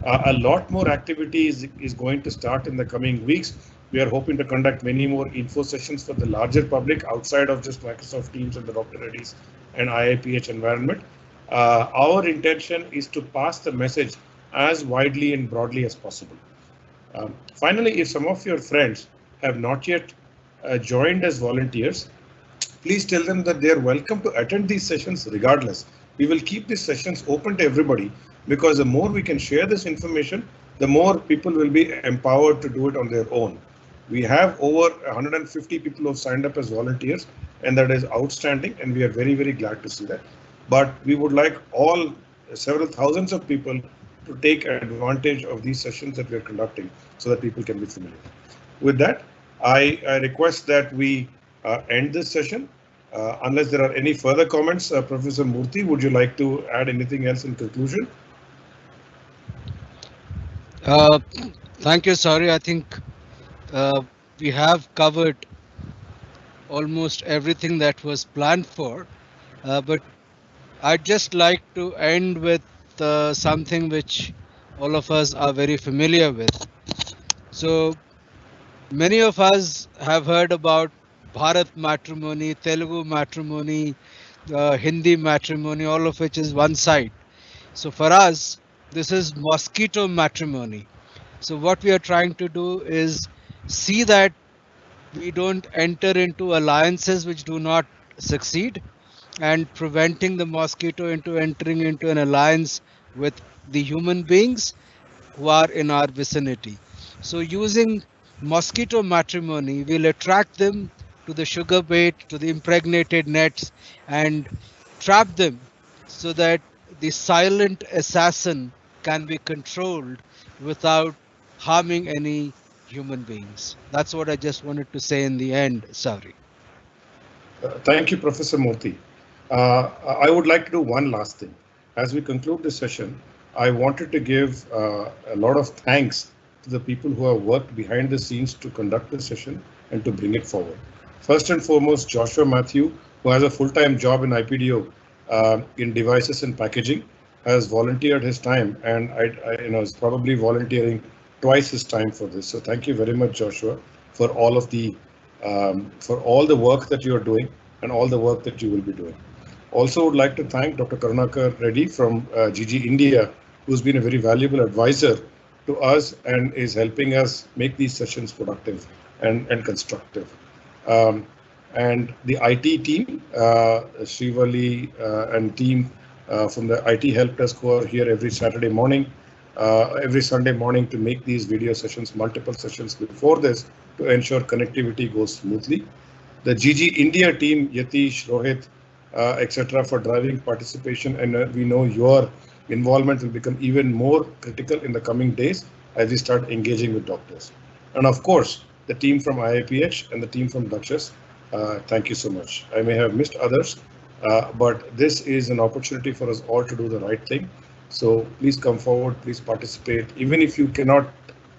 A lot more activity is going to start in the coming weeks. We are hoping to conduct many more info sessions for the larger public outside of just Microsoft Teams and the Dr. Reddy's and IIPH environment. Our intention is to pass the message as widely and broadly as possible. Finally, if some of your friends have not yet joined as volunteers, please tell them that they are welcome to attend these sessions regardless. We will keep these sessions open to everybody, because the more we can share this information, the more people will be empowered to do it on their own. We have over 150 people who have signed up as volunteers, and that is outstanding, and we are very, very glad to see that. But we would like all several thousands of people to take advantage of these sessions that we are conducting so that people can be familiar. With that, I request that we end this session. Unless there are any further comments, Professor Murthy, would you like to add anything else in conclusion? Thank you, Sauri. I think we have covered almost everything that was planned for, but I'd just like to end with something which all of us are very familiar with. So many of us have heard about Bharat matrimony, Telugu matrimony, Hindi matrimony, all of which is one side. So for us, this is mosquito matrimony. So what we are trying to do is see that we don't enter into alliances which do not succeed, and preventing the mosquito into entering into an alliance with the human beings who are in our vicinity. So using mosquito matrimony, we'll attract them to the sugar bait, to the impregnated nets, and trap them so that the silent assassin can be controlled without harming any human beings. That's what I just wanted to say in the end, Sauri. Thank you, Professor Murthy. I would like to do one last thing. As we conclude this session, I wanted to give a lot of thanks to the people who have worked behind the scenes to conduct this session and to bring it forward. First and foremost, Joshua Matthew, who has a full-time job in IPDO in devices and packaging, has volunteered his time, and is probably volunteering twice his time for this. So thank you very much, Joshua, for all of the work that you are doing and all the work that you will be doing. Also would like to thank Dr. Karunakar Reddy from GG India, who's been a very valuable advisor to us and is helping us make these sessions productive and constructive. And the IT team, Srivali and team from the IT help desk who are here every Saturday morning, every Sunday morning to make these video sessions, multiple sessions before this to ensure connectivity goes smoothly. The GG India team, Yatish, Rohit, etc. for driving participation, and we know your involvement will become even more critical in the coming days as we start engaging with doctors. And of course, the team from IIPH and the team from Dakshas, thank you so much. I may have missed others, but this is an opportunity for us all to do the right thing. So please come forward, please participate. Even if you cannot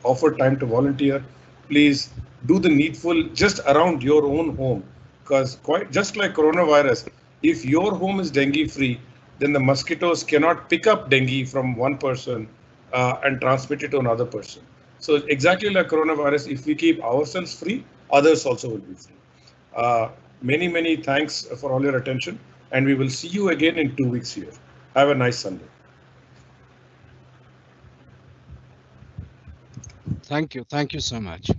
offer time to volunteer, please do the needful just around your own home, because just like coronavirus, if your home is dengue free, then the mosquitoes cannot pick up dengue from one person and transmit it to another person. So exactly like coronavirus, if we keep ourselves free, others also will be free. Many thanks for all your attention, and we will see you again in 2 weeks here. Have a nice Sunday. Thank you so much.